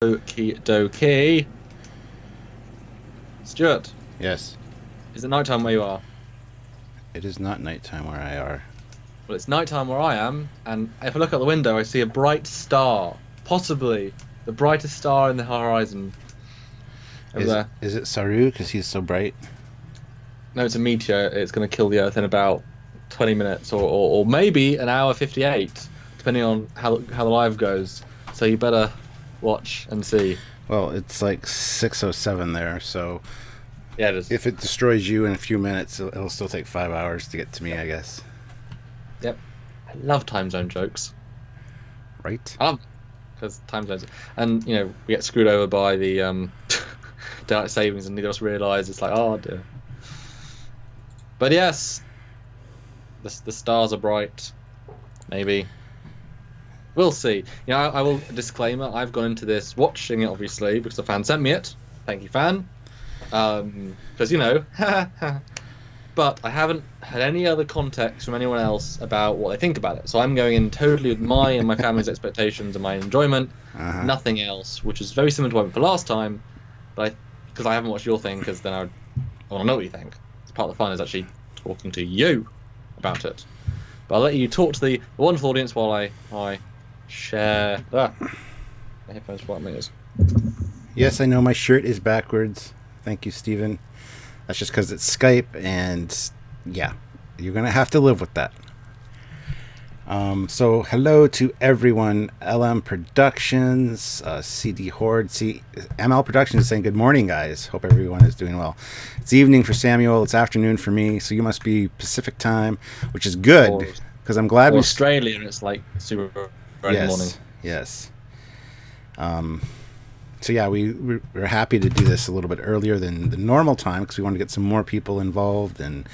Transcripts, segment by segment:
Okie dokie. Stuart, Yes, is it nighttime where you are? it is not nighttime where I are. Well, it's nighttime where I am, and if I look out the window, I see a bright star. Possibly the brightest star in the horizon over Is there. is it Saru because he's so bright? No, it's a meteor. It's going to kill the Earth in about 20 minutes or maybe an hour 58, depending on how the live goes. So you better watch and see. Well, it's like 6:07 there, so Yeah, it is. if it destroys you in a few minutes, it'll still take 5 hours to get to me, I guess. Yep. I love time zone jokes. Right? I love because time zones, and we get screwed over by the daylight savings, and you just realise it's like, oh dear. But yes, the stars are bright. Maybe we'll see. I will disclaimer. I've gone into this watching it obviously because a fan sent me it. Thank you, fan. Because but I haven't had any other context from anyone else about what they think about it. So I'm going in totally with my and my family's expectations and my enjoyment, Uh huh. nothing else, which is very similar to what I went for last time. But because I haven't watched your thing, because then I want to know what you think. It's part of the fun is actually talking to you about it. But I'll let you talk to the wonderful audience while I share the headphones for what it is. Yes, I know my shirt is backwards. Thank you, Steven. That's just because it's Skype, and yeah, you're gonna have to live with that. So hello to everyone. LM Productions, CD Horde, ML Productions is saying good morning, guys. Hope everyone is doing well. It's evening for Samuel. It's afternoon for me. So you must be Pacific time, which is Or, good because I'm glad or we. Australia, and it's like super early in the morning. Yes. So yeah, we're happy to do this a little bit earlier than the normal time because we want to get some more people involved, and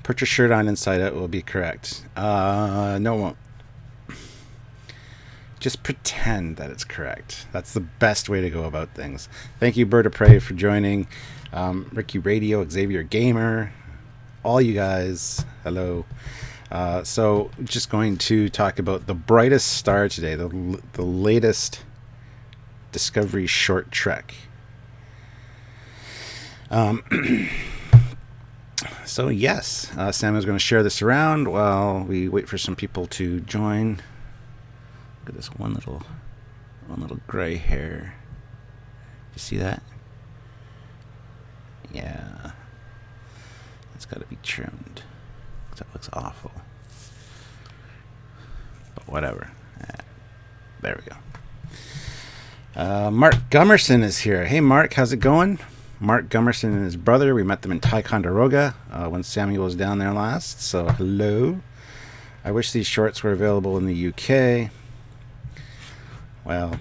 put your shirt on inside out will be correct. No, it won't. Just pretend that it's correct. That's the best way to go about things. Thank you, Bird of Prey, for joining. Ricky Radio, Xavier Gamer, all you guys, hello. So just going to talk about the brightest star today, the latest Discovery short trek. So yes, Samuel's going to share this around while we wait for some people to join. Look at this one little gray hair. You see that? Yeah, it's got to be trimmed. That looks awful. But whatever. There we go. Mark Gummerson is here. Hey, Mark, how's it going? Mark Gummerson and his brother. We met them in Ticonderoga when Samuel was down there last. So, hello. I wish these shorts were available in the UK. Well,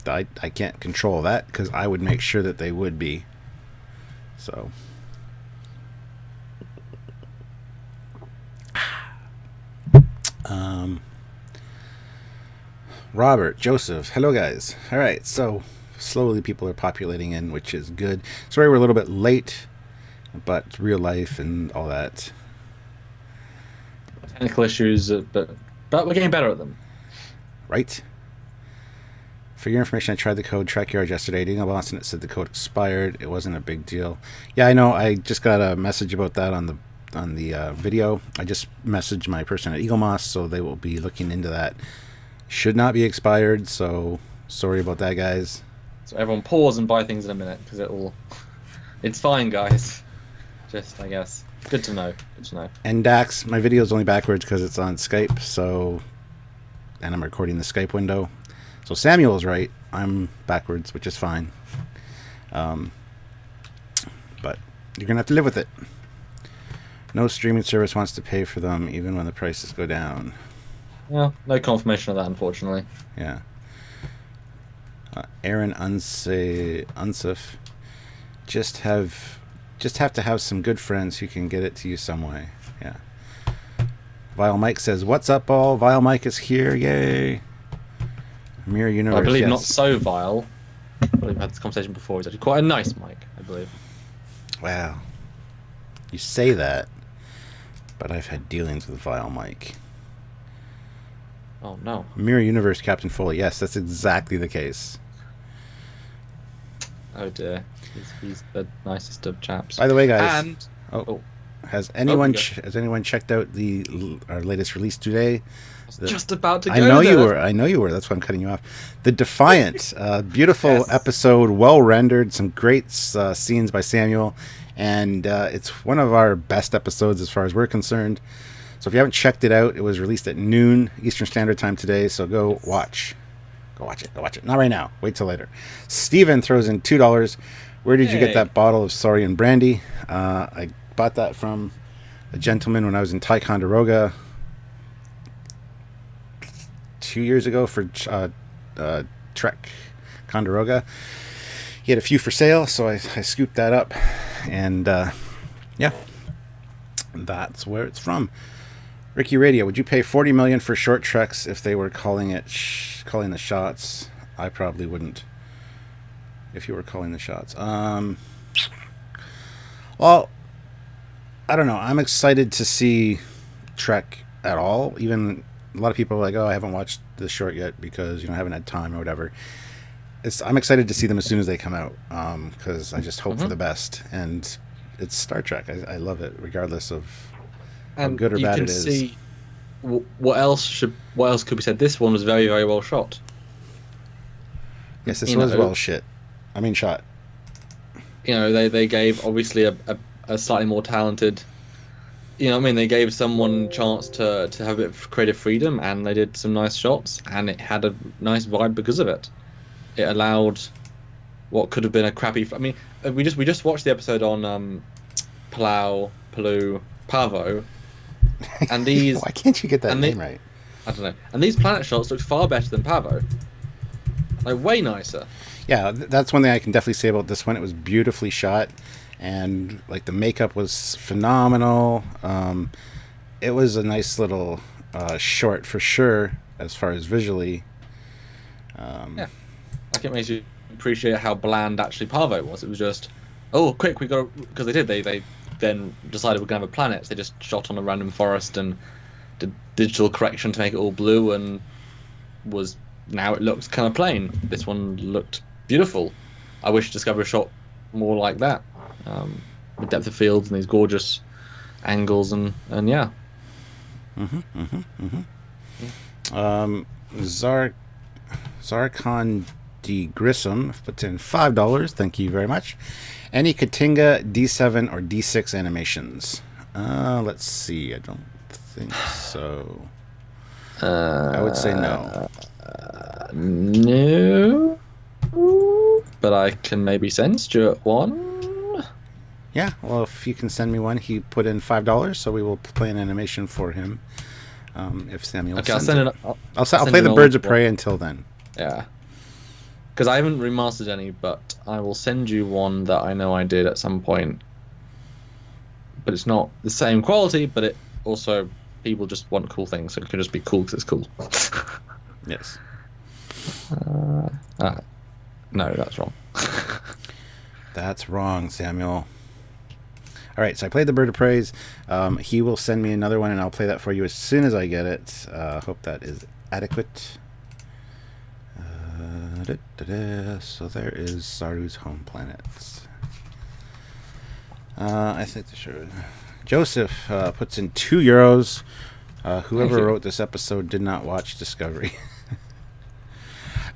I can't control that because I would make sure that they would be. So. Robert, Joseph, hello guys. All right, so slowly people are populating in, which is good. Sorry we're a little bit late, but real life and all that. Technical issues, but we're getting better at them. Right? For your information, I tried the code Trekyards yesterday. I didn't know and it said the code expired. It wasn't a big deal. Yeah, I know. I just got a message about that on the video. I just messaged my person at Eagle Moss, so they will be looking into that. Should not be expired, so sorry about that, guys. So everyone pause and buy things in a minute because it's fine, guys. Just I guess good to know. Good to know. And Dax, my video is only backwards because it's on Skype, and I'm recording the Skype window. So Samuel's right. I'm backwards, which is fine. But you're gonna have to live with it. No streaming service wants to pay for them, even when the prices go down. Well, no confirmation of that, unfortunately. Yeah. Aaron Unsif. Just have to have some good friends who can get it to you some way. Yeah. Vile Mike says, "What's up, all? Vile Mike is here! Yay!" Mirror Universe. I believe yes. not so vile. We've had this conversation before. He's actually quite a nice Mike, I believe. Wow. You say that, but I've had dealings with Vile Mike. Oh no. Mirror Universe Captain Foley. Yes, that's exactly the case. Oh dear, he's the nicest of chaps. By the way, guys, And oh, has you anyone go. has anyone checked out our latest release today? I was just about to I go know there. you were. I know you were. That's why I'm cutting you off. The Defiant, beautiful Yes. episode, well rendered, some great scenes by Samuel, and it's one of our best episodes as far as we're concerned. So if you haven't checked it out, it was released at noon Eastern Standard Time today. So go watch. Go watch it. Go watch it. Not right now. Wait till later. Steven throws in $2. Where did you get that bottle of Saurian brandy? I bought that from a gentleman when I was in Ticonderoga 2 years ago for Trek Conderoga. He had a few for sale, so I scooped that up, and yeah, that's where it's from. Ricky Radio, would you pay $40 million for short treks if they were calling the shots? I probably wouldn't. If you were calling the shots, well, I don't know. I'm excited to see Trek at all. Even a lot of people are like, "Oh, I haven't watched the short yet because I haven't had time or whatever." I'm excited to see them as soon as they come out because I just hope for the best. And it's Star Trek. I love it, regardless of how good or bad it is. You can see what else could be said. This one was very, very well shot. Yes, this was well shot. They gave obviously a slightly more talented. They gave someone a chance to have a bit of creative freedom, and they did some nice shots, and it had a nice vibe because of it. It allowed what could have been a crappy. We just watched the episode on Palu, Pavo, and these. Why can't you get that name right? I don't know. And these planet shots looked far better than Pavo. Like way nicer. Yeah, that's one thing I can definitely say about this one. It was beautifully shot, and like the makeup was phenomenal. It was a nice little short for sure as far as visually. Yeah, like it makes you appreciate how bland actually Pavo was. It was just, oh, quick, we got because they then decided we're gonna have a planet. So they just shot on a random forest and did digital correction to make it all blue, and now it looks kind of plain. This one looked beautiful. I wish Discovery shot more like that, with depth of field and these gorgeous angles and yeah. Zarkon D. Grissom puts in $5. Thank you very much. Any Katinga D7 or D6 animations? Let's see. I don't think so. I would say no. No. But I can maybe send Stuart one. Yeah, well, if you can send me one, he put in $5, so we will play an animation for him. If Samuel sends it. I'll play the Birds of Prey until then. Yeah. Because I haven't remastered any, but I will send you one that I know I did at some point. But it's not the same quality, but it also, people just want cool things, so it can just be cool because it's cool. Yes. No, that's wrong. That's wrong, Samuel. All right, so I played the Bird of Prey. He will send me another one, and I'll play that for you as soon as I get it. Hope that is adequate. So there is Saru's home planet. I think the show. Joseph puts in €2. Whoever wrote this episode did not watch Discovery.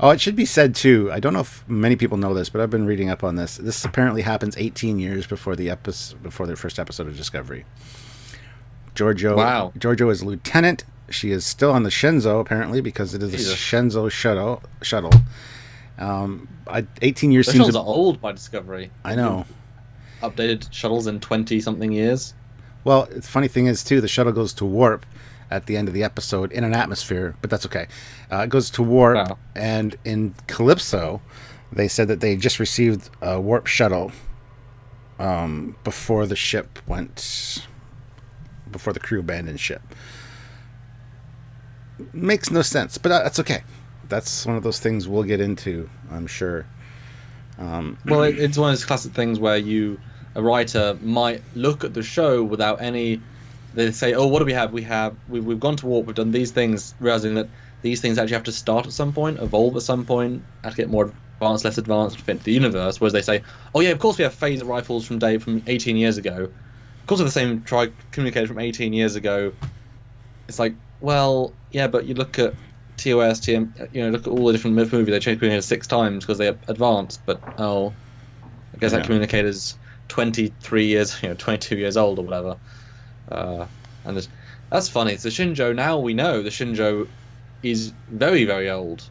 Oh, it should be said too. I don't know if many people know this, but I've been reading up on this. This apparently happens 18 years before the first episode of Discovery. Giorgio is a lieutenant. She is still on the Shenzhou apparently because it is a Shenzhou shuttle. 18 years. The shuttles are old by Discovery. I know. Updated shuttles in 20-something years. Well, the funny thing is too, the shuttle goes to warp at the end of the episode in an atmosphere, but that's okay. It goes to warp, and in Calypso, they said that they just received a warp shuttle before the crew abandoned ship. Makes no sense, but that's okay. That's one of those things we'll get into, I'm sure. Well, it's one of those classic things where a writer might look at the show without any. They say, "Oh, what do we have? We've gone to warp. We've done these things," realizing that these things actually have to start at some point, evolve at some point, actually get more advanced, less advanced fit into the universe. Whereas they say, oh yeah, of course we have phaser rifles from 18 years ago. Of course we have the same communicator from 18 years ago. It's like, well, yeah, but you look at TOS, look at all the different movies. They changed communicator 6 times because they advanced. But I guess that communicator's 23 years, 22 years old or whatever. And that's funny. So Shinjo, now we know the Shinjo is very, very old.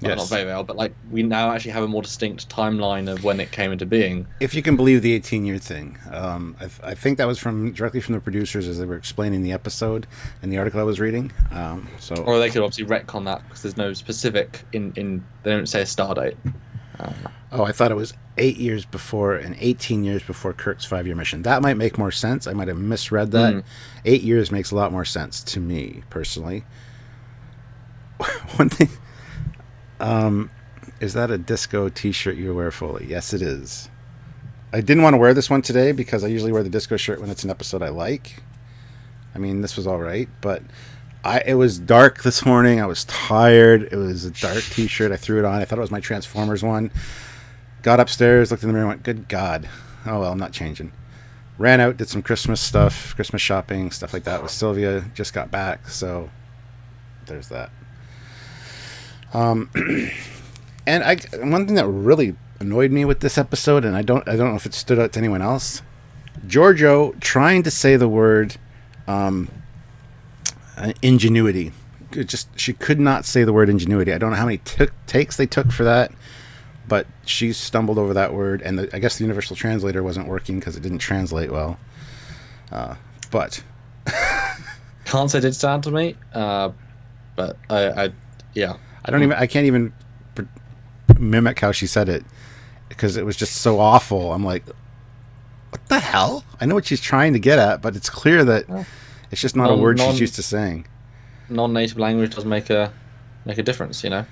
Well, Yes. not very old, but like we now actually have a more distinct timeline of when it came into being. If you can believe the 18-year thing. I think that was directly from the producers as they were explaining the episode in the article I was reading. Or they could obviously retcon that because there's no specific they don't say a star date. I thought it was 8 years before and 18 years before Kirk's 5-year mission. That might make more sense. I might have misread that. 8 years makes a lot more sense to me, personally. One thing... is that a disco t-shirt you wear, Foley? Yes, it is. I didn't want to wear this one today because I usually wear the disco shirt when it's an episode I like. I mean, this was all right, but it was dark this morning. I was tired. It was a dark t-shirt. I threw it on. I thought it was my Transformers one. Got upstairs, looked in the mirror, and went, good God. Oh, well, I'm not changing. Ran out, did some Christmas stuff, Christmas shopping, stuff like that with Sylvia. Just got back, so there's that. And one thing that really annoyed me with this episode, and I don't know if it stood out to anyone else, Giorgio trying to say the word ingenuity. She could not say the word ingenuity. I don't know how many takes they took for that, but she stumbled over that word, and I guess the universal translator wasn't working because it didn't translate well. But Can't say it did stand to me, but yeah. I can't even mimic how she said it because it was just so awful. I'm like, what the hell? I know what she's trying to get at, but it's clear that it's just not a word she's used to saying. Non-native language does make a difference, Yeah.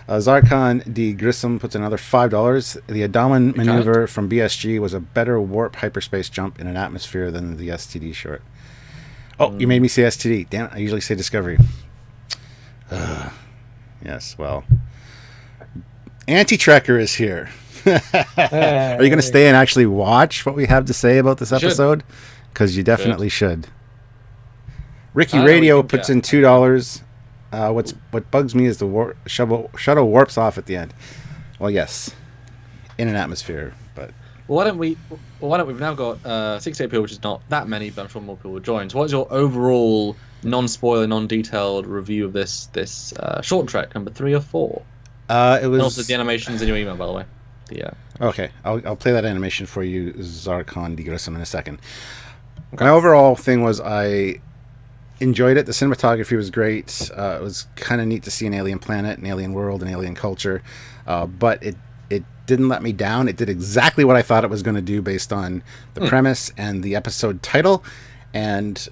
Zarkon D. Grissom puts another $5. The Adaman maneuver from BSG was a better warp hyperspace jump in an atmosphere than the STD short. Oh, you made me say STD. Damn it, I usually say Discovery. Yes, well. Anti-Trekker is here. Are you going to stay and actually watch what we have to say about this episode? Because you definitely should. Ricky Radio puts in $2. What bugs me is the shuttle warps off at the end. Well, yes, in an atmosphere, but why don't we've now got 68 people, which is not that many, but I'm sure more people will join. So what's your overall non-spoiler, non-detailed review of this short trek, number 3 or 4? It was, and also the animations in your email, by the way. Okay, I'll play that animation for you, Zarkon D. Grissom, in a second. Okay. My overall thing was I enjoyed it. The cinematography was great. It was kind of neat to see an alien planet, an alien world, an alien culture, but it didn't let me down. It did exactly what I thought it was going to do based on the premise and the episode title, and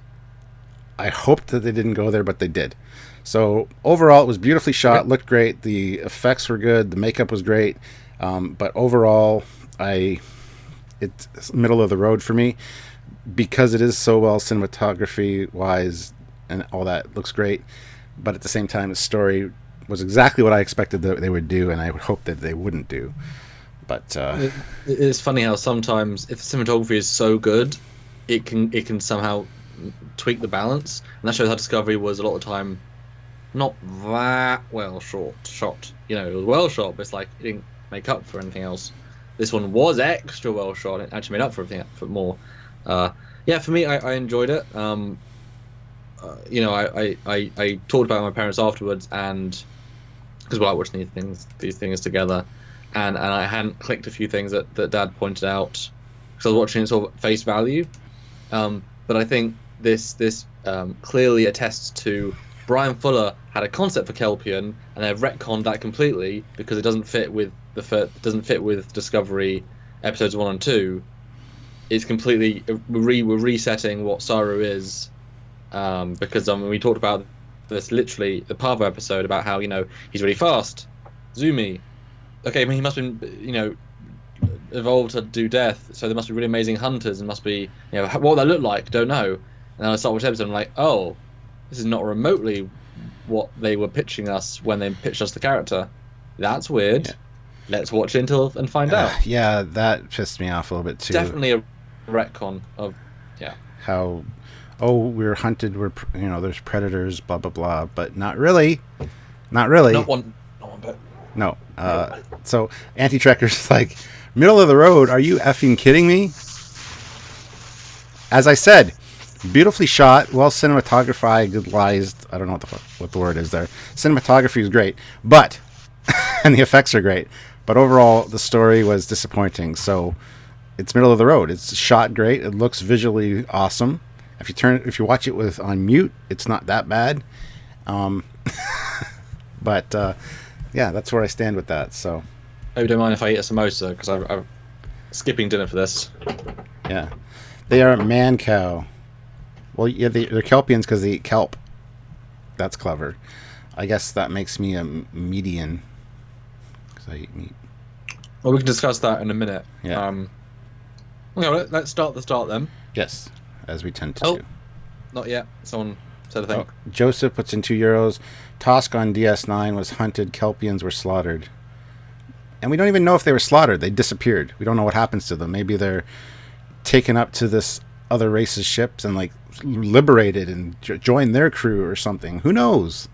I hoped that they didn't go there, but they did. So overall, it was beautifully shot, looked great, the effects were good, the makeup was great, but overall, it's middle of the road for me because it is so well cinematography-wise and all that looks great, but at the same time, the story was exactly what I expected that they would do, and I would hope that they wouldn't do. But it's funny how sometimes if the cinematography is so good, it can somehow tweak the balance, and that shows how Discovery was a lot of the time not that well shot. It was well shot, but it's like it didn't make up for anything else. This one was extra well shot. It actually made up for everything more. For me, I enjoyed it. I talked about it with my parents afterwards, and because we like watching these things together, and I hadn't clicked a few things that Dad pointed out because I was watching it sort of face value. But I think this clearly attests to Brian Fuller had a concept for Kelpian, and they've retconned that completely because it doesn't fit with Discovery episodes 1 and 2. It's completely we're resetting what Saru is, because we talked about this literally the Pavo episode about how he's really fast, zoomy. Okay, I mean he must have been evolved to do death, so there must be really amazing hunters, and must be what they look like. Don't know. And I start watching the episode, and I'm like, oh, this is not remotely what they were pitching us when they pitched us the character. That's weird. Yeah. Let's watch it and find out. Yeah, that pissed me off a little bit too. Definitely a retcon of, yeah. How, we're hunted, there's predators, blah blah blah, but not really. Not really. Not one bit. No. So Anti-Trekker's like, middle of the road. Are you effing kidding me? As I said, beautifully shot, well cinematographed. I don't know what the word is there. Cinematography is great, but and the effects are great, but overall the story was disappointing. So it's middle of the road. It's shot great. It looks visually awesome. If you watch it on mute, it's not that bad. But yeah, that's where I stand with that. So I don't mind if I eat a samosa because I'm skipping dinner for this. Yeah, they are man cow. Well, yeah, they're Kelpians because they eat kelp. That's clever. I guess that makes me a median because I eat meat. Well, we can discuss that in a minute. Yeah. Okay, let's start then. Yes, as we tend to do. Not yet. Someone said a thing. Joseph puts in €2. Tosk on DS9 was hunted. Kelpians were slaughtered. And we don't even know if they were slaughtered. They disappeared. We don't know what happens to them. Maybe they're taken up to this other race's ships and like liberated and join their crew or something. Who knows?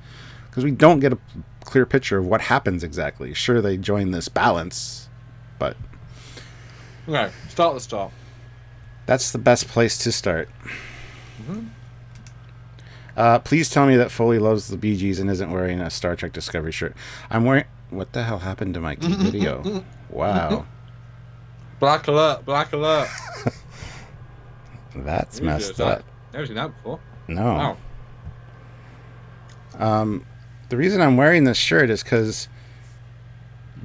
Because we don't get a clear picture of what happens exactly. Sure, they join this balance, but... Okay, start the start. That's the best place to start. Mm-hmm. Please tell me that Foley loves the Bee Gees and isn't wearing a Star Trek Discovery shirt. I'm wearing... What the hell happened to my video? Wow. Black alert, black alert. That's messed up. Never seen that before. No. Wow. The reason I'm wearing this shirt is because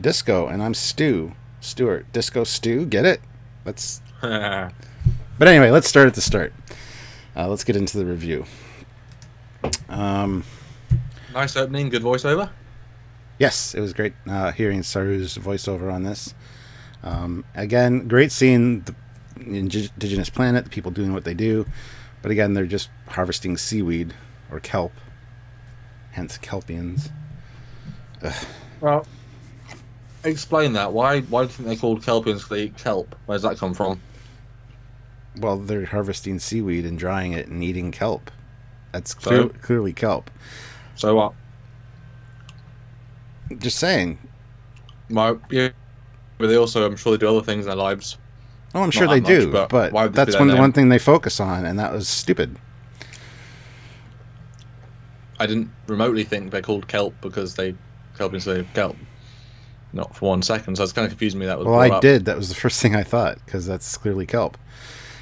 Disco and I'm Stuart. Disco Stu, get it? Let's... But anyway, let's start at the start. Let's get into the review. Nice opening, good voiceover. Yes, it was great hearing Saru's voiceover on this. Again, great seeing the indigenous planet, the people doing what they do. But again, they're just harvesting seaweed or kelp. Hence, Kelpians. Ugh. Well, explain that. Why do you think they're called Kelpians because they eat kelp? Where does that come from? Well, they're harvesting seaweed and drying it and eating kelp. That's clearly kelp. So what? Just saying. But they also, I'm sure they do other things in their lives. Oh, I'm sure they do, but that's the one thing they focus on, and that was stupid. I didn't remotely think they're called kelp because Kelpians say kelp. Not for 1 second, so it's kind of confusing me that was brought up. did. That was the first thing I thought, because that's clearly kelp.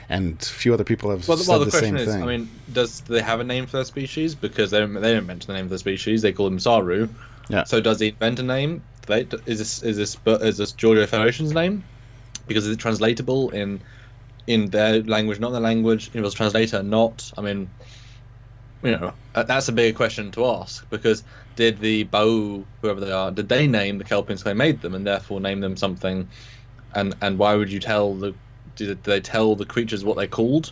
And a few other people have said the same thing. I mean, do they have a name for their species? Because they don't mention the name of the species. They call them Saru. Yeah. So does he invent a name? Is this Giorgio Federation's name? Because is it translatable in their language, not their language? It was translator, not. I mean, that's a bigger question to ask. Because did the Bau, whoever they are, did they name the Kelpians they made them, and therefore name them something? And why would you tell did they tell the creatures what they're called?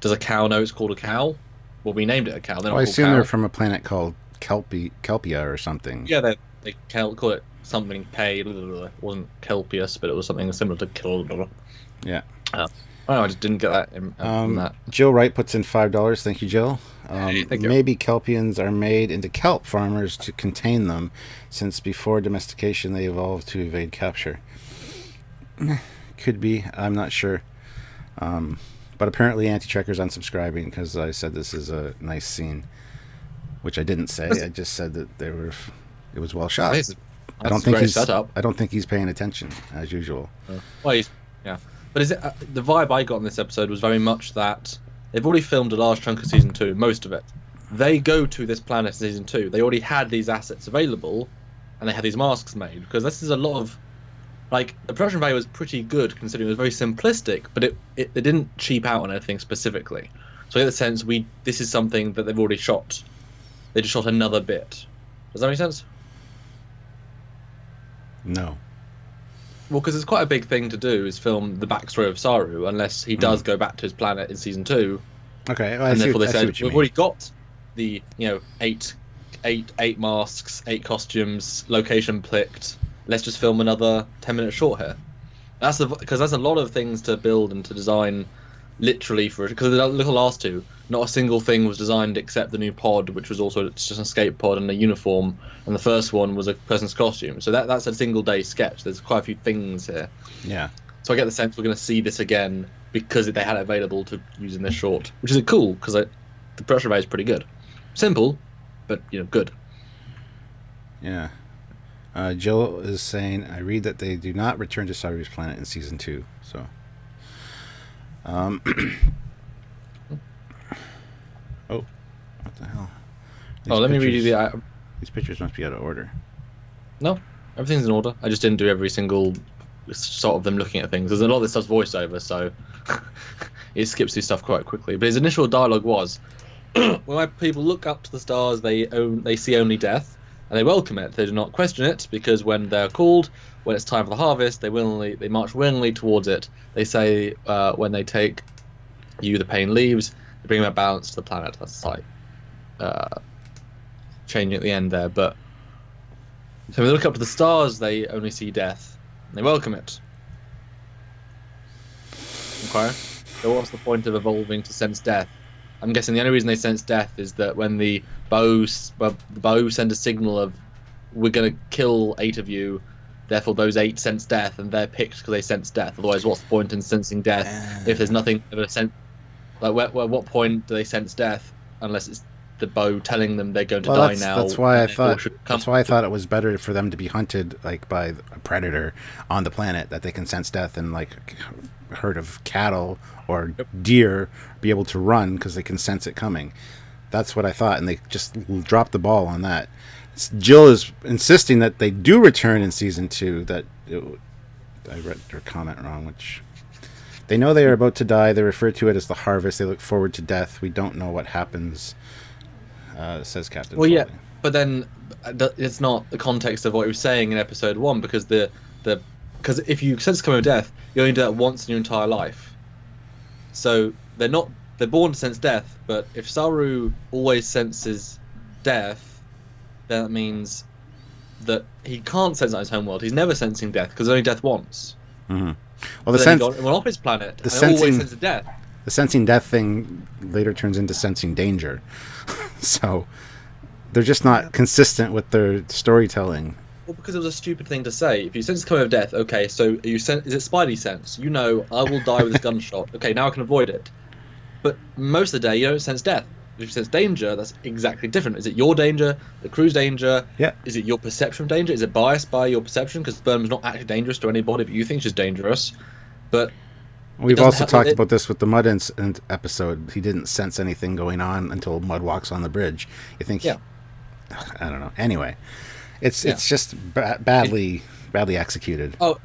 Does a cow know it's called a cow? Well, we named it a cow. I assume they're from a planet called Kelpia or something. Yeah, they call it something It wasn't Kelpius, but it was something similar to Kel. Yeah. I just didn't get that from that. Jill Wright puts in $5. Thank you, Jill. Thank you. Maybe Kelpians are made into kelp farmers to contain them, since before domestication they evolved to evade capture. Could be. I'm not sure. But apparently Anti-Trekker's unsubscribing because I said this is a nice scene, which I didn't say. I just said that it was well shot. I don't think he's paying attention as usual. Well, yeah. But is it the vibe I got in this episode was very much that they've already filmed a large chunk of season 2, most of it. They go to this planet in season 2. They already had these assets available, and they had these masks made, because this is a lot of, like, the production value was pretty good considering it was very simplistic, but it didn't cheap out on anything specifically. So I get the sense this is something that they've already shot. They just shot another bit. Does that make sense? No. Well, because it's quite a big thing to do is film the backstory of Saru, unless he does go back to his planet in season 2. Okay, well, and therefore they said we've already got the 8 eight masks, 8 costumes, location picked. Let's just film another 10-minute short here. Because that's a lot of things to build and to design, literally because the last 2, not a single thing was designed except the new pod, which was also just an escape pod and a uniform, and the first one was a person's costume. So that's a single day sketch. There's quite a few things here. Yeah. So I get the sense we're going to see this again because they had it available to use in this short, which is cool because the production value is pretty good. Simple, but good. Yeah. Jill is saying, I read that they do not return to Saru's planet in season 2. So, oh, what the hell? Let me read you the. These pictures must be out of order. No, everything's in order. I just didn't do every single shot of them looking at things. There's a lot of this stuff's voiceover, so it skips through stuff quite quickly. But his initial dialogue was, when people look up to the stars, they see only death. And they welcome it. They do not question it, because when they're called, when it's time for the harvest, they march willingly towards it. They say when they take you, the pain leaves. They bring about balance to the planet. That's like changing at the end there. But so when they look up to the stars, they only see death. And they welcome it. Okay. So what's the point of evolving to sense death? I'm guessing the only reason they sense death is that when the bow send a signal of, we're going to kill 8 of you, therefore those 8 sense death, and they're picked because they sense death. Otherwise, what's the point in sensing death if there's nothing of a sense? Like, what point do they sense death unless it's the bow telling them they're going to die now? That's why I thought it was better for them to be hunted like by a predator on the planet, that they can sense death, and like a herd of cattle or deer be able to run because they can sense it coming. That's what I thought, and they just dropped the ball on that. Jill is insisting that they do return in season 2. I read her comment wrong, which they know they are about to die. They refer to it as the harvest. They look forward to death. We don't know what happens, says Captain Foley. Yeah, but then it's not the context of what he was saying in episode 1, because because if you sense the coming of death, you only do that once in your entire life. So they're born to sense death, but if Saru always senses death, then that means that he can't sense on his homeworld. He's never sensing death because only death once. Mm-hmm. Well, he went off his planet and always senses death. The sensing death thing later turns into sensing danger. So they're just not consistent with their storytelling. Well, because it was a stupid thing to say. If you sense the coming of death, okay, so is it Spidey sense? I will die with this gunshot. Okay, now I can avoid it. But most of the day, you don't sense death. If you sense danger, that's exactly different. Is it your danger? The crew's danger? Yeah. Is it your perception of danger? Is it biased by your perception? Because Burnham's not actually dangerous to anybody, but you think she's dangerous. But we've also talked about this with the Mud incident episode. He didn't sense anything going on until Mud walks on the bridge. You think? Yeah. I don't know. Anyway. It's just badly executed. Oh,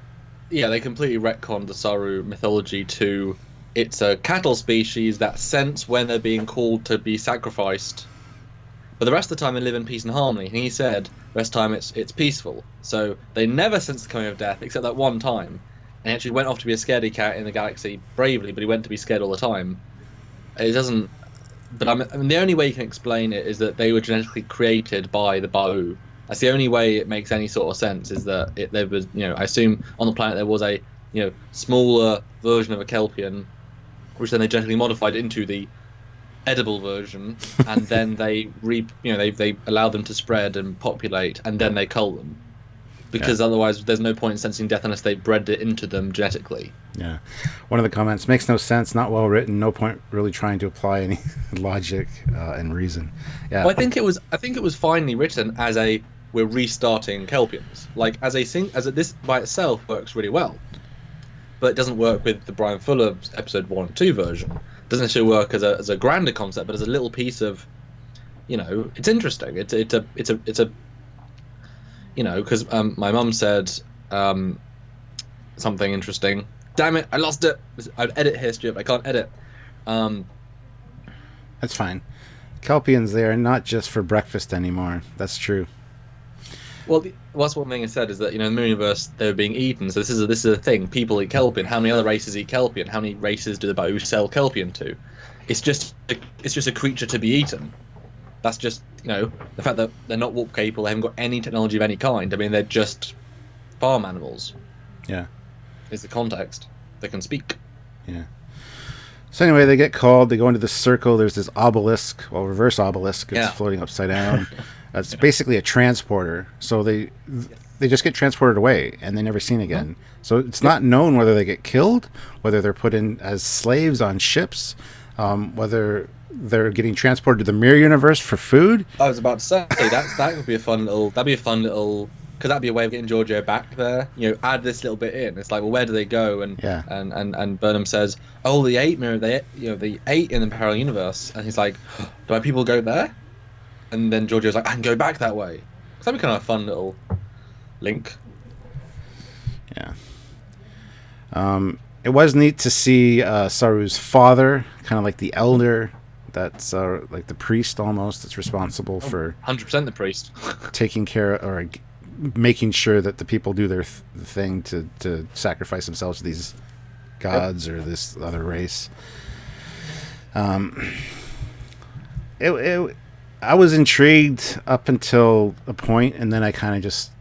yeah, they completely retconned the Saru mythology to it's a cattle species that sense when they're being called to be sacrificed. But the rest of the time they live in peace and harmony. And he said the rest of the time it's peaceful. So they never sense the coming of death except that one time. And he actually went off to be a scaredy cat in the galaxy bravely, but he went to be scared all the time. It doesn't... But I mean, the only way you can explain it is that they were genetically created by the Ba'u. That's the only way it makes any sort of sense, is that there was, I assume on the planet there was a, smaller version of a Kelpian, which then they genetically modified into the edible version, and then they they allowed them to spread and populate, and then they cull them, because otherwise there's no point in sensing death unless they bred it into them genetically. Yeah, one of the comments makes no sense, not well written, no point really trying to apply any logic and reason. Yeah, well, I think it was finely written as a we're restarting Kelpians. Like this by itself works really well, but it doesn't work with the Brian Fuller episode 1 and 2 version. It doesn't actually work as a grander concept, but as a little piece of, it's interesting. It's a because my mum said something interesting. Damn it, I lost it. I'd edit history, but I can't edit. That's fine. Kelpians, they are not just for breakfast anymore. That's true. Well, that's one thing I said, is that in the Mirror Universe they were being eaten. So this is a thing. People eat Kelpian. How many other races eat Kelpian? How many races do the Ba'u sell Kelpian to? It's just a creature to be eaten. That's just, the fact that they're not warp capable, they haven't got any technology of any kind. I mean, they're just farm animals. Yeah. Is the context. They can speak. Yeah. So anyway, they get called. They go into this circle. There's this obelisk, reverse obelisk. It's floating upside down. It's basically a transporter. So they just get transported away, and they're never seen again. So it's not known whether they get killed, whether they're put in as slaves on ships, whether they're getting transported to the mirror universe for food. I was about to say that would be a fun little. Because that'd be a way of getting Giorgio back there. Add this little bit in. It's like, well, where do they go? And Burnham says, oh, the 8 mirror, they ate in the parallel universe. And he's like, do my people go there? And then Giorgio's like, I can go back that way. So that'd be kind of a fun little link. Yeah. It was neat to see Saru's father, kind of like the elder. That's like the priest almost. That's responsible for 100% the priest taking care or making sure that the people do their thing to sacrifice themselves to these gods or this other race. I was intrigued up until a point, and then I kind of just,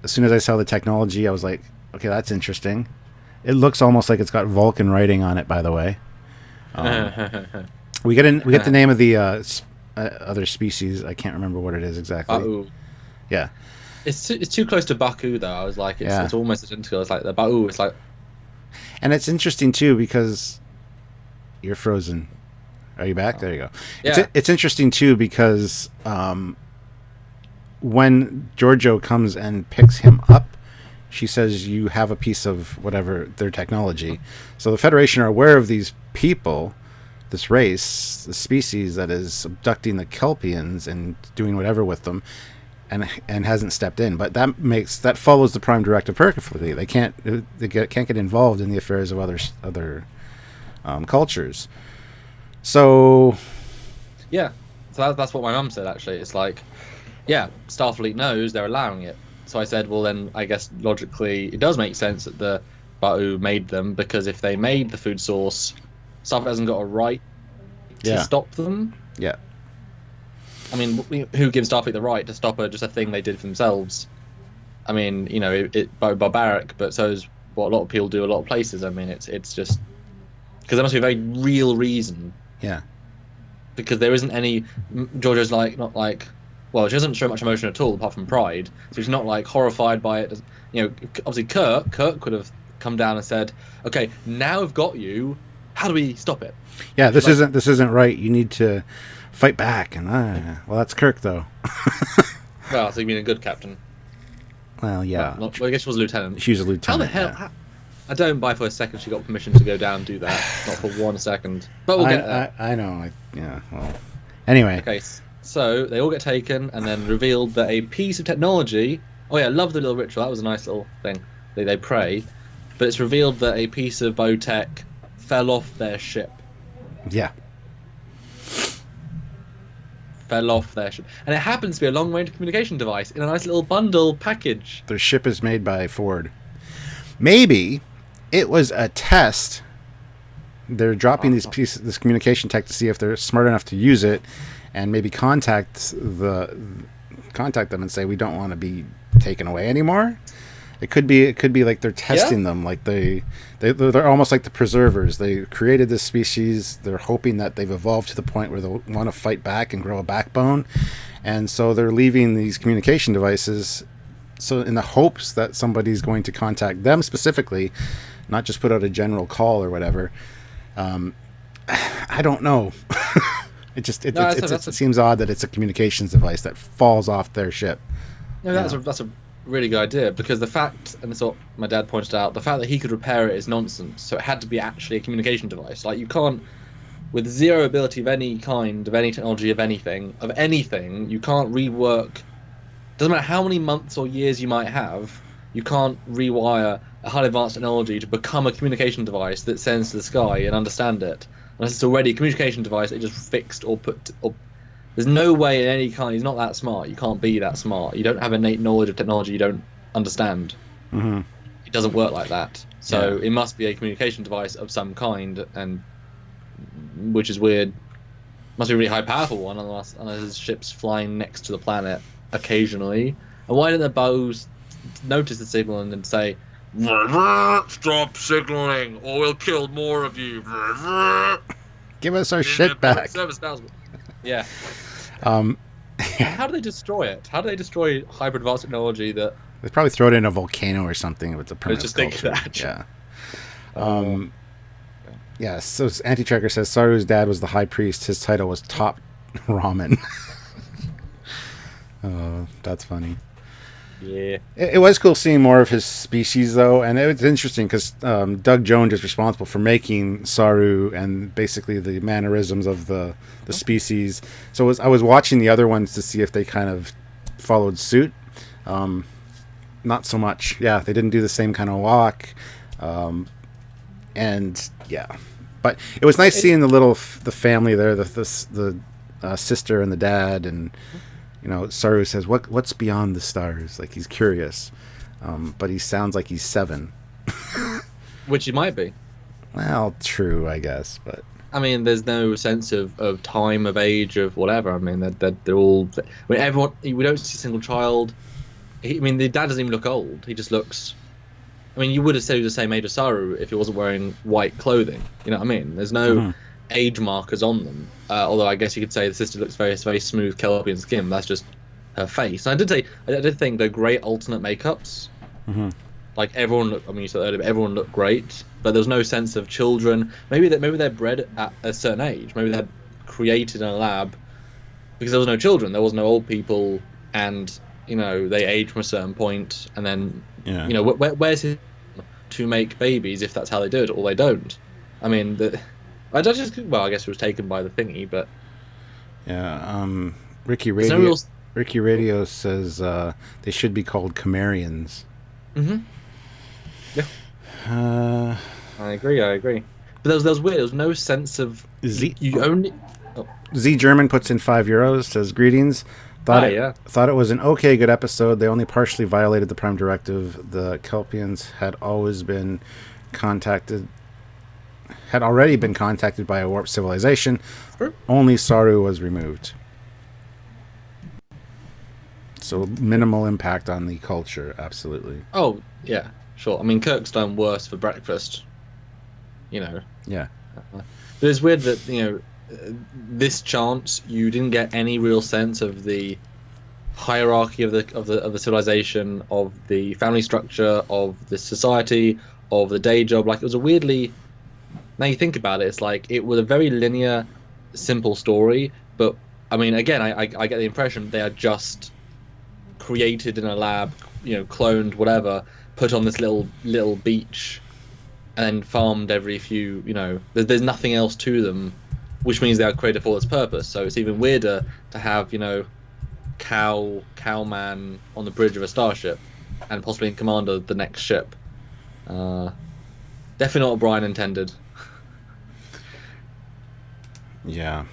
as soon as I saw the technology, I was like, okay, that's interesting. It looks almost like it's got Vulcan writing on it, by the way. We get the name of the other species. I can't remember what it is exactly. Ba'u. Yeah. It's too close to Baku, though. I was like, it's almost identical. It's like the Ba'u. It's like, and it's interesting too because you're frozen. Are you back? There you go. Yeah. It's interesting too because when Giorgio comes and picks him up, she says, you have a piece of whatever their technology. So the Federation are aware of these people, this race, the species that is abducting the Kelpians and doing whatever with them, and hasn't stepped in. But that follows the Prime Directive perfectly. They can't get involved in the affairs of other cultures. So yeah, so that's what my mum said. Actually, it's like, yeah, Starfleet knows, they're allowing it. So I said, well, then I guess logically it does make sense that the Ba'u made them, because if they made the food source, Starfleet hasn't got a right to stop them. Yeah. I mean, who gives Starfleet the right to stop just a thing they did for themselves? I mean, it's barbaric, but so is what a lot of people do a lot of places. I mean, it's just because there must be a very real reason. Yeah. Because there isn't any. Giorgio's not like. Well, she doesn't show much emotion at all, apart from pride. So she's not like horrified by it. Obviously, Kirk could have come down and said, "Okay, now we've got you. How do we stop it?" Yeah, this isn't right. You need to fight back. And well, that's Kirk though. Well, so you mean a good captain? Well, yeah. Well, I guess she was a lieutenant. She was a lieutenant. How the hell? I don't buy for a second she got permission to go down and do that. Not for 1 second. But we'll get there. I know. Well. Anyway. Okay. So they all get taken, and then revealed that a piece of technology. Oh yeah, I love the little ritual. That was a nice little thing. They pray, but it's revealed that a piece of biotech fell off their ship. Yeah. Fell off their ship, and it happens to be a long-range communication device in a nice little bundle package. Their ship is made by Ford. Maybe it was a test. They're dropping this communication tech to see if they're smart enough to use it. And maybe contact them and say, we don't want to be taken away anymore. It could be like they're testing them, like they're almost like the preservers. They created this species. They're hoping that they've evolved to the point where they'll want to fight back and grow a backbone, and so they're leaving these communication devices. So in the hopes that somebody's going to contact them specifically, not just put out a general call or whatever. I don't know. It seems odd that it's a communications device that falls off their ship. No, that's a really good idea, because the fact, and that's what my dad pointed out, the fact that he could repair it is nonsense. So it had to be actually a communication device. Like, you can't, with zero ability of any kind, of any technology, of anything, you can't rework. Doesn't matter how many months or years you might have, you can't rewire a highly advanced technology to become a communication device that sends to the sky and understand it. Unless it's already a communication device that just fixed or put. There's no way in any kind. He's not that smart. You can't be that smart. You don't have innate knowledge of technology you don't understand. Mm-hmm. It doesn't work like that. So it must be a communication device of some kind, and which is weird. Must be a really high powerful one, unless his ship's flying next to the planet occasionally. And why didn't the bows notice the signal and then say, "Stop signaling, or we'll kill more of you"? Give us our shit back. Yeah. How do they destroy it? How do they destroy hyper advanced technology that... They probably throw it in a volcano or something with the primitive culture. That. Yeah. Yeah, so Anti-Tracker says Saru's dad was the high priest. His title was Top Ramen. Oh, that's funny. Yeah. It was cool seeing more of his species, though, and it was interesting because Doug Jones is responsible for making Saru and basically the mannerisms of the species. So I was watching the other ones to see if they kind of followed suit. Not so much. Yeah, they didn't do the same kind of walk. And yeah, but it was nice seeing the family there, the sister and the dad, and Saru says, "What's beyond the stars?" Like he's curious, but he sounds like he's 7. Which he might be. Well, true, I guess, but I mean, there's no sense of time, of age, of whatever. I mean, they're all. I mean, everyone. We don't see a single child. The dad doesn't even look old. He just looks. I mean, you would have said he was the same age as Saru if he wasn't wearing white clothing. You know what I mean? There's no age markers on them. Although I guess you could say the sister looks very, very smooth Kelpian skin. That's just her face. And I did think they're great alternate makeups. Mm-hmm. Like everyone looked. I mean, you said earlier, but everyone looked great. But there's no sense of children. Maybe they're bred at a certain age. Maybe they're created in a lab because there was no children. There was no old people, and they age from a certain point, and then where's his to make babies if that's how they do it, or they don't. I mean, I guess it was taken by the thingy, but yeah. Ricky Radio says they should be called Camarians. Mm-hmm. Yeah. I agree. But there was weird. There was no sense of Z only. German puts in €5. Says greetings. Thought it was an good episode. They only partially violated the Prime Directive. The Kelpians had already been contacted by a warped civilization. Sure. Only Saru was removed. So minimal impact on the culture, absolutely. Oh, yeah, sure. I mean, Kirk's done worse for breakfast. Yeah. But it's weird that, this chance you didn't get any real sense of the hierarchy of the civilization, of the family structure, of the society, of the day job. Like, it was a weirdly, now you think about it, it's like it was a very linear, simple story. But I mean, again, I get the impression they are just created in a lab, cloned, whatever, put on this little beach, and then farmed every few. There's nothing else to them. Which means they are created for its purpose. So it's even weirder to have, Cowman on the bridge of a starship, and possibly in command of the next ship. Definitely not what Brian intended. Yeah.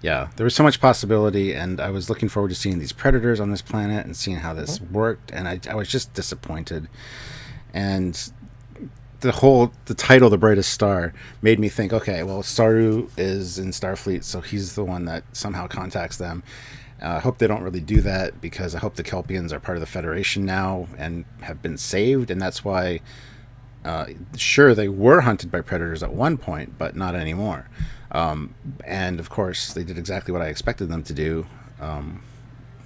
Yeah, there was so much possibility, and I was looking forward to seeing these predators on this planet and seeing how this worked, and I was just disappointed. And the title, The Brightest Star, made me think, okay, well, Saru is in Starfleet, so he's the one that somehow contacts them. I hope they don't really do that, because I hope the Kelpians are part of the Federation now and have been saved, and that's why, sure, they were hunted by predators at one point, but not anymore. And, of course, they did exactly what I expected them to do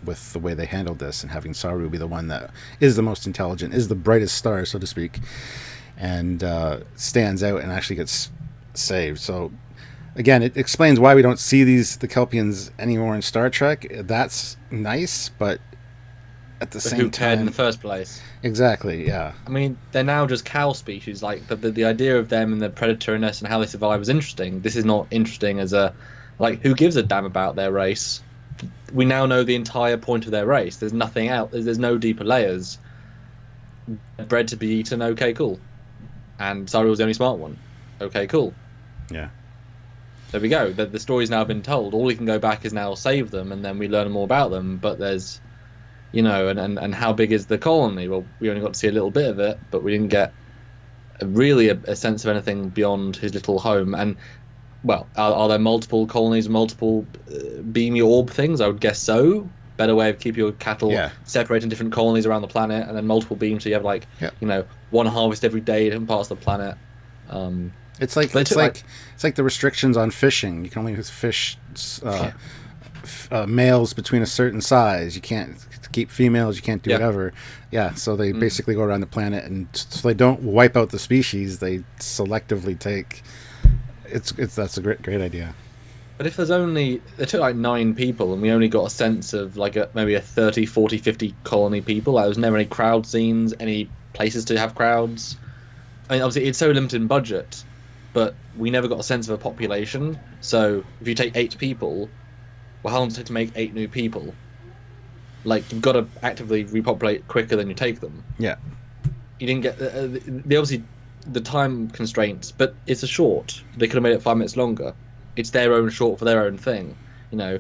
with the way they handled this, and having Saru be the one that is the most intelligent, is the brightest star, so to speak, and stands out and actually gets saved. So again, it explains why we don't see the Kelpians anymore in Star Trek. That's nice, but at the same time, who cared in the first place? Exactly, yeah. I mean, they're now just cow species. Like the idea of them and the predatoriness and how they survive was interesting. This is not interesting as who gives a damn about their race? We now know the entire point of their race. There's nothing out. There's no deeper layers. They're bred to be eaten. Okay, cool. And Saru was the only smart one. Okay, cool. Yeah. There we go. The story's now been told. All we can go back is now save them, and then we learn more about them. But there's, and how big is the colony? Well, we only got to see a little bit of it, but we didn't get really a sense of anything beyond his little home. And Well, are there multiple colonies, multiple beamy orb things? I would guess so. Better way of keeping your cattle separated in different colonies around the planet, and then multiple beams, so you have like one harvest every day in different parts of the planet. It's like the restrictions on fishing. You can only fish males between a certain size. You can't keep females. You can't do whatever. Yeah, so they basically go around the planet, and so they don't wipe out the species. They selectively take. That's a great idea. But if they took like 9 people, and we only got a sense of like maybe a 30, 40, 50 colony people. Like, there was never any crowd scenes, any places to have crowds. I mean, obviously it's so limited in budget, but we never got a sense of a population. So if you take 8 people, well, how long does it take to make 8 new people? Like, you've got to actively repopulate quicker than you take them. Yeah. You didn't get they obviously the time constraints, but it's a short. They could have made it 5 minutes longer. It's their own short for their own thing, you know.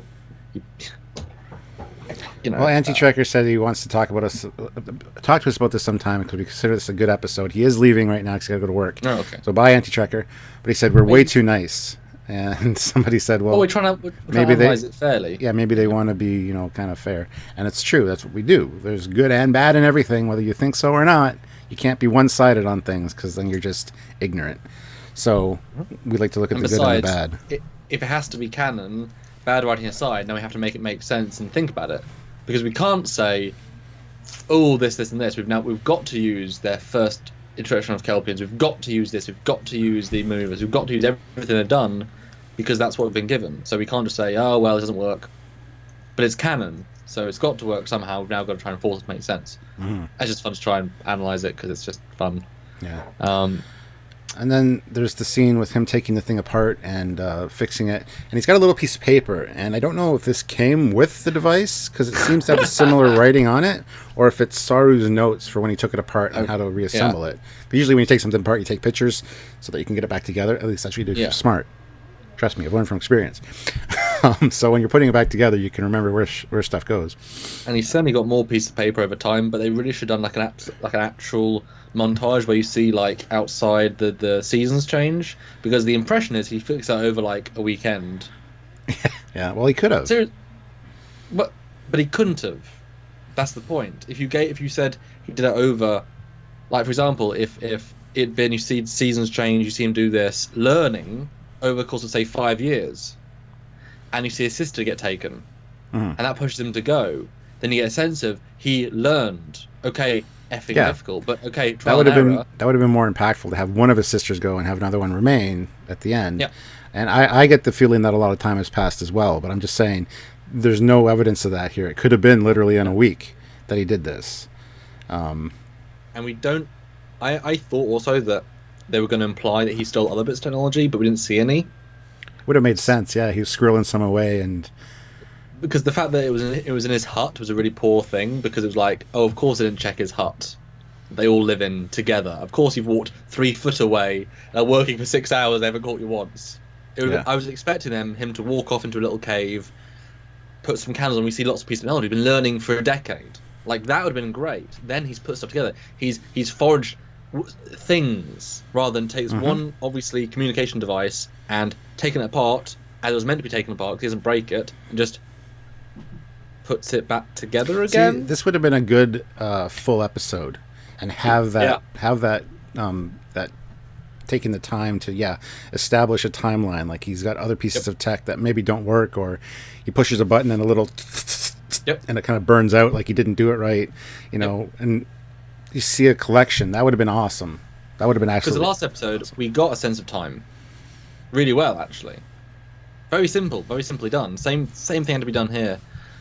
Well, Anti-Trekker said he wants to talk to us about this sometime because we consider this a good episode. He is leaving right now because he's got to go to work. Oh, okay. So bye, Anti-Trekker. But he said we're way too nice. And somebody said, well, we're trying to analyze it fairly. Yeah, maybe they want to be, kind of fair. And it's true. That's what we do. There's good and bad in everything, whether you think so or not. You can't be one-sided on things because then you're just ignorant. So we like to look at the good and the bad. If it has to be canon, bad writing aside, now we have to make it make sense and think about it. Because we can't say, oh, this, and this. We've got to use their first introduction of Kelpians. We've got to use this. We've got to use the movers. We've got to use everything they've done because that's what we've been given. So we can't just say, oh, well, it doesn't work. But it's canon, so it's got to work somehow. We've now got to try and force it to make sense. It's just fun to try and analyze it because it's just fun. Yeah. And then there's the scene with him taking the thing apart and fixing it. And he's got a little piece of paper. And I don't know if this came with the device, because it seems to have a similar writing on it, or if it's Saru's notes for when he took it apart and how to reassemble it. But usually when you take something apart, you take pictures so that you can get it back together. At least that's what you do if you're smart. Trust me, I've learned from experience. So when you're putting it back together, you can remember where stuff goes. And he's certainly got more pieces of paper over time, but they really should have done like an actual montage where you see like outside the seasons change, because the impression is he fixed that over like a weekend. Yeah, well, he could have. But he couldn't have. That's the point. If you said he did it over, like for example, if it'd been you see seasons change, you see him do this learning over the course of say 5 years, and you see his sister get taken, and that pushes him to go, then you get a sense of he learned. Okay, effing difficult, but okay, that would have been more impactful to have one of his sisters go and have another one remain at the end. Yeah. And I get the feeling that a lot of time has passed as well, but I'm just saying there's no evidence of that here. It could have been literally in a week that he did this. And we don't. I thought also that they were going to imply that he stole other bits of technology, but we didn't see any. Would have made sense, yeah. He was squirreling some away, and because the fact that it was in his hut was a really poor thing, because it was like, oh, of course they didn't check his hut. They all live in together. Of course you've walked 3 foot away, working for 6 hours, they haven't caught you once. I was expecting him to walk off into a little cave, put some candles on. We see lots of pieces of technology. He's been learning for a decade. Like, that would have been great. Then he's put stuff together. He's forged things rather than takes one obviously communication device and taken it apart as it was meant to be taken apart because he doesn't break it, and just puts it back together again. See, this would have been a good full episode, and have that that taking the time to establish a timeline. Like, he's got other pieces of tech that maybe don't work, or he pushes a button and a little and it kind of burns out like he didn't do it right, and you see a collection. That would have been awesome. That would have been actually, because the last episode we got a sense of time really well, actually. Very simple, very simply done. Same thing had to be done here,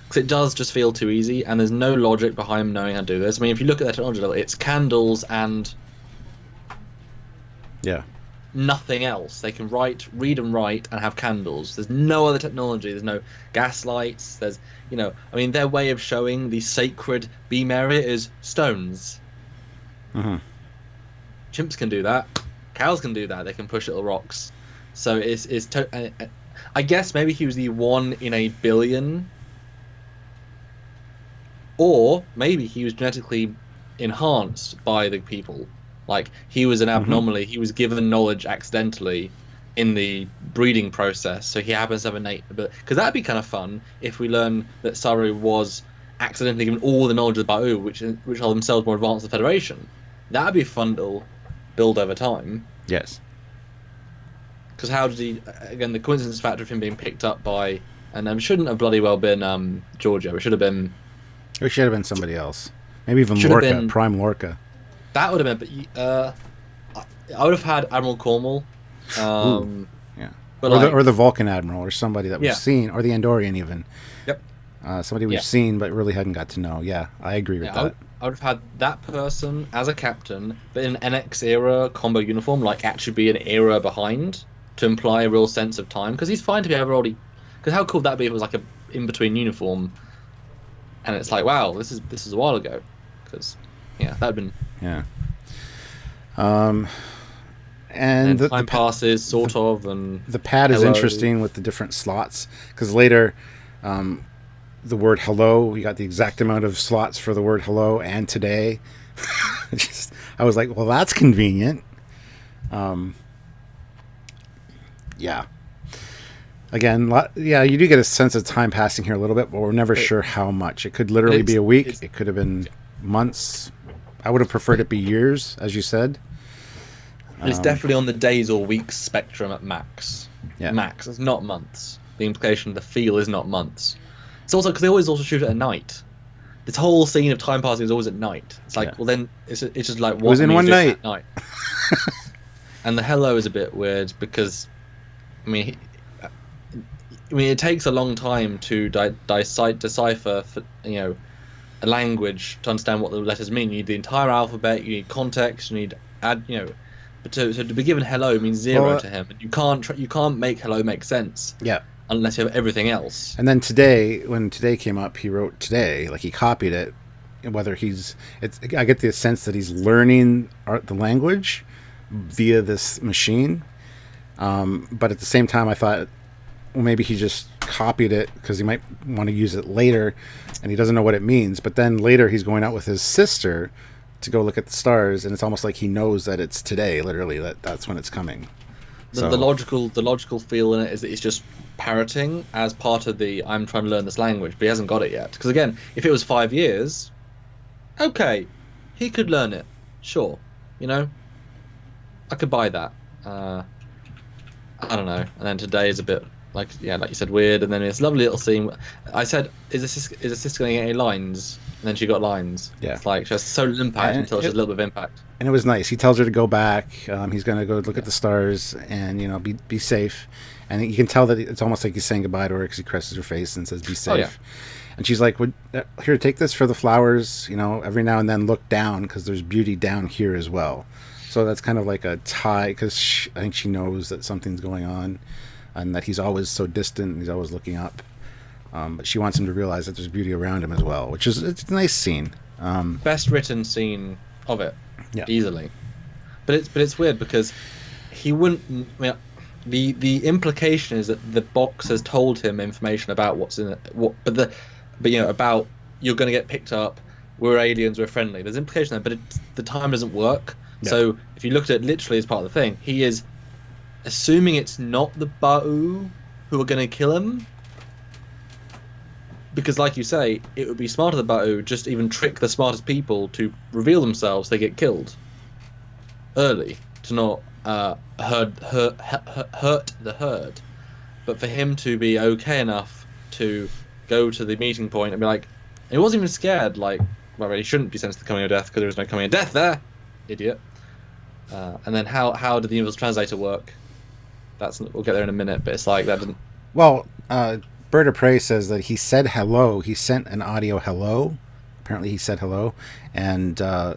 because it does just feel too easy, and there's no logic behind knowing how to do this. I mean, if you look at their technology level, it's candles and nothing else. They can read and write and have candles. There's no other technology. There's no gas lights. There's, I mean, their way of showing the sacred beam area is stones. Chimps can do that. Cows can do that. They can push little rocks. So I guess maybe he was the 1 in a billion, or maybe he was genetically enhanced by the people. Like, he was an abnormally. He was given knowledge accidentally, in the breeding process, so he happens to have innate ability. Because that'd be kind of fun if we learn that Saru was accidentally given all the knowledge of the Ba'u, which are themselves more advanced than the Federation. That'd be a fun little build over time. Yes. Because how did he? Again, the coincidence factor of him being picked up by, and shouldn't have bloody well been Giorgio. It should have been. It should have been somebody else. Maybe even Should have Lorca, been- Prime Lorca. That would have been. But I would have had Admiral Cornwall. Yeah. But Or the Vulcan Admiral, or somebody that we've Yeah. seen, or the Andorian even. Yep. Somebody we've Yeah. seen but really hadn't got to know. Yeah, I agree with that. I would have had that person as a captain, but in an NX era combo uniform, like actually be an era behind to imply a real sense of time. Because he's fine to be already. Because how cool would that be if it was like a in between uniform, and it's like, wow, this is a while ago. Because that'd been. Yeah. And the time passes, sort of, and the pad is hello. interesting with the different slots, because later, the word hello, we got the exact amount of slots for the word hello and today. I was like, well, that's convenient. Yeah. Again, you do get a sense of time passing here a little bit, but we're never sure how much. It could literally be a week. It could have been months. I would have preferred it be years, as you said. It's definitely on the days or weeks spectrum at max. Yeah. Max. It's not months. The implication, the feel is not months. It's also because they always also shoot it at night. This whole scene of time passing is always at night. It's like, well, then it's just like it was in one night. At night. And the hello is a bit weird because, I mean, it takes a long time to decipher, a language to understand what the letters mean. You need the entire alphabet. You need context. You need But to be given hello means zero to him, and you can't make hello make sense. Yeah. Unless you have everything else. And then today, when today came up, he wrote today, like he copied it. Whether I get the sense that he's learning the language via this machine. But at the same time, I thought, well, maybe he just copied it because he might want to use it later, and he doesn't know what it means. But then later, he's going out with his sister to go look at the stars, and it's almost like he knows that it's today, literally, that's when it's coming. The logical feel in it is that he's just parroting as part of the I'm trying to learn this language, but he hasn't got it yet. Because again, if it was 5 years, okay, he could learn it, sure, I could buy that. I don't know. And then today is a bit like you said, weird. And then it's a lovely little scene. I said, is a sister going to get any lines? And then she got lines. Yeah. It's like she has so little impact until she has a little bit of impact. And it was nice. He tells her to go back. He's going to go look at the stars and be safe. And you can tell that it's almost like he's saying goodbye to her because he caresses her face and says, "Be safe." Oh, yeah. And she's like, "Here, take this for the flowers. Every now and then look down because there's beauty down here as well." So that's kind of like a tie because I think she knows that something's going on, and that he's always so distant and he's always looking up. But she wants him to realize that there's beauty around him as well, which is it's a nice scene. Best written scene of it, Yeah. easily. But it's weird because he wouldn't. I mean, the implication is that the box has told him information about what's in it. About you're going to get picked up. We're aliens. We're friendly. There's implication there, but the time doesn't work. Yeah. So if you looked at it literally as part of the thing, he is assuming it's not the Ba'u who are going to kill him. Because, like you say, it would be smarter the Ba'u just even trick the smartest people to reveal themselves. They get killed early to not hurt the herd. But for him to be okay enough to go to the meeting point and be like, he wasn't even scared. Like, well, he shouldn't be sent to the coming of death because there was no coming of death there, idiot. And then how did the universal translator work? We'll get there in a minute. But it's like that didn't. Well, Bird of Prey says that he said hello. He sent an audio hello. Apparently, he said hello, and I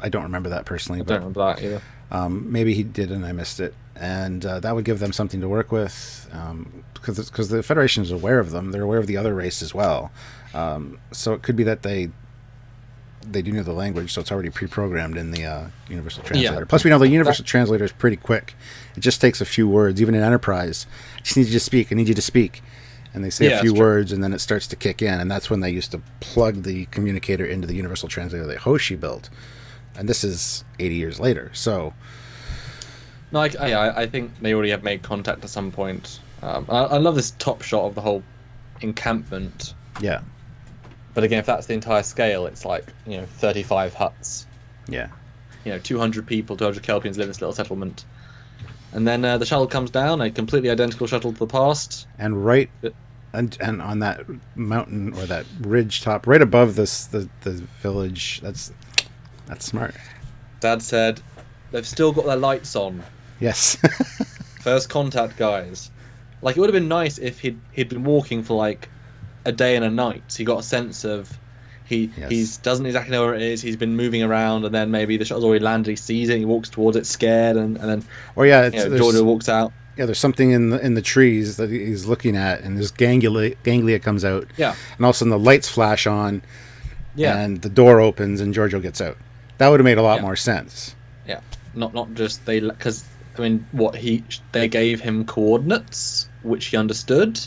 don't remember that personally. I don't remember that either. Maybe he did, and I missed it. And that would give them something to work with, because the Federation is aware of them. They're aware of the other race as well. So it could be that they do know the language, so it's already pre-programmed in the Universal Translator. Yeah. Plus, we know the Universal Translator is pretty quick. It just takes a few words. Even in Enterprise, I just need you to speak. I need you to speak. And they say a few words, and then it starts to kick in. And that's when they used to plug the communicator into the Universal Translator that Hoshi built. And this is 80 years later. So, No, I think they already have made contact at some point. I love this top shot of the whole encampment. Yeah. But again, if that's the entire scale, it's like, 35 huts. Yeah. 200 people, 200 Kelpians live in this little settlement. And then the shuttle comes down, a completely identical shuttle to the past. And and on that mountain or that ridge top, right above the village, that's smart. Dad said, they've still got their lights on. Yes. First contact, guys. Like, it would have been nice if he'd been walking for like a day and a night, so he got a sense of he doesn't exactly know where it is. He's been moving around, and then maybe the shuttle's already landed. He sees it, he walks towards it, scared, and then Georgia walks out. Yeah, there's something in the trees that he's looking at, and this ganglia comes out. Yeah, and all of a sudden the lights flash on. Yeah, and the door opens, and Giorgio gets out. That would have made a lot more sense. Yeah, not just because they gave him coordinates which he understood.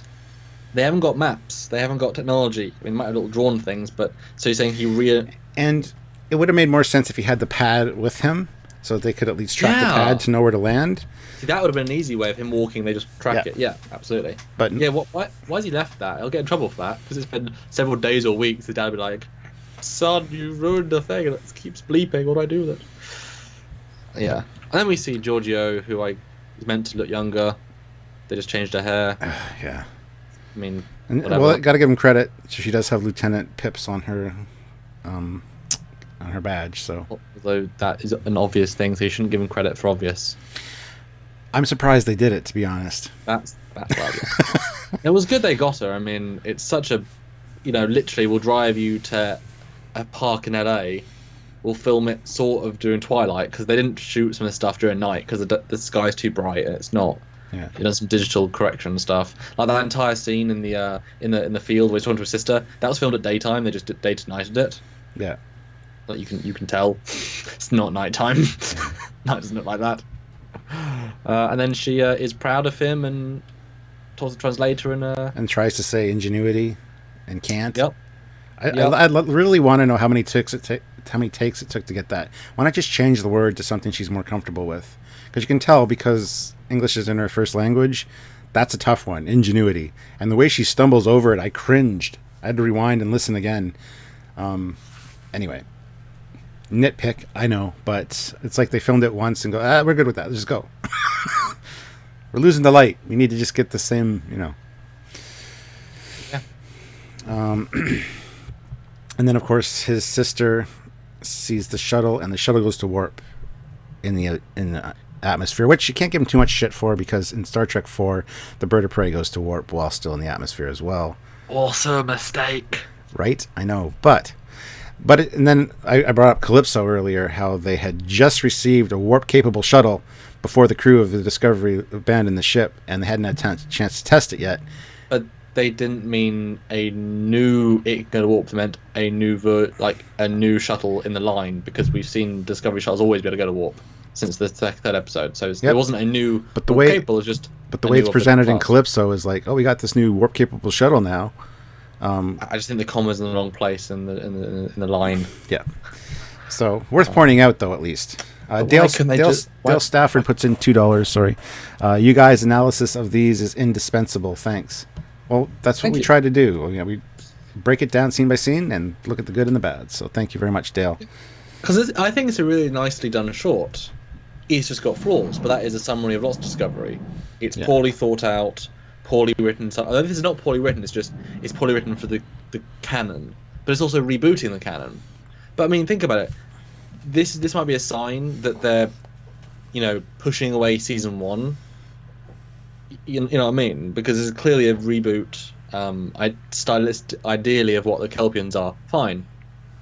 They haven't got maps. They haven't got technology. I mean, they might have little drawn things, but so you're saying and it would have made more sense if he had the pad with him, so they could at least track the pad to know where to land. See, that would have been an easy way of him walking. They just track it. Yeah, absolutely. But yeah, why has he left that? He'll get in trouble for that because it's been several days or weeks. The dad would be like, "Son, you ruined the thing, and it keeps bleeping. What do I do with it?" Yeah, and then we see Giorgio, who is meant to look younger. They just changed her hair. Yeah. I mean, well, got to give him credit. She does have Lieutenant Pips on her badge. So, although that is an obvious thing, so you shouldn't give him credit for obvious. I'm surprised they did it, to be honest. That's obvious. It was good they got her. I mean, it's such a, literally, we'll drive you to a park in LA. We'll film it sort of during twilight because they didn't shoot some of the stuff during night because the sky's too bright. And it's not. Yeah, he done some digital correction stuff, like that entire scene in the field where he's talking to his sister. That was filmed at daytime. They just day to nighted it. Yeah, like you can tell, it's not nighttime. Night doesn't look like that. And then she is proud of him and talks to the translator and tries to say ingenuity, and can't. Yep. I really want to know how many takes it took to get that. Why not just change the word to something she's more comfortable with? Because you can tell, because English is in her first language, that's a tough one, ingenuity. And the way she stumbles over it, I cringed. I had to rewind and listen again. Anyway, nitpick, I know, but it's like they filmed it once and go, we're good with that. Let's just go. We're losing the light. We need to just get the same, Yeah. And then, of course, his sister sees the shuttle, and the shuttle goes to warp in the atmosphere, which you can't give him too much shit for, because in Star Trek 4, the bird of prey goes to warp while still in the atmosphere as well. Also a mistake. Right? I know. But and then I brought up Calypso earlier, how they had just received a warp-capable shuttle before the crew of the Discovery abandoned the ship, and they hadn't had a chance to test it yet. But they didn't mean a new it going to warp. They meant a new shuttle in the line, because we've seen Discovery shuttles always be able to go to warp since the third episode. So it wasn't a new warp capable. It's just. But the way it's presented in Calypso is like, oh, we got this new warp capable shuttle now. I just think the comma's in the wrong place in the line. Yeah. So worth pointing out, though, at least. Dale Stafford puts in $2. Sorry, you guys' analysis of these is indispensable. Thanks. Well, that's what we try to do. We break it down scene by scene and look at the good and the bad. So thank you very much, Dale. Because I think it's a really nicely done short. It's just got flaws, but that is a summary of Lost Discovery. It's poorly thought out, poorly written. Although this is not poorly written, it's poorly written for the canon, but it's also rebooting the canon. But I mean, think about it. This might be a sign that they're, pushing away season 1. You know what I mean? Because it's clearly a reboot, ideally of what the Kelpians are. Fine,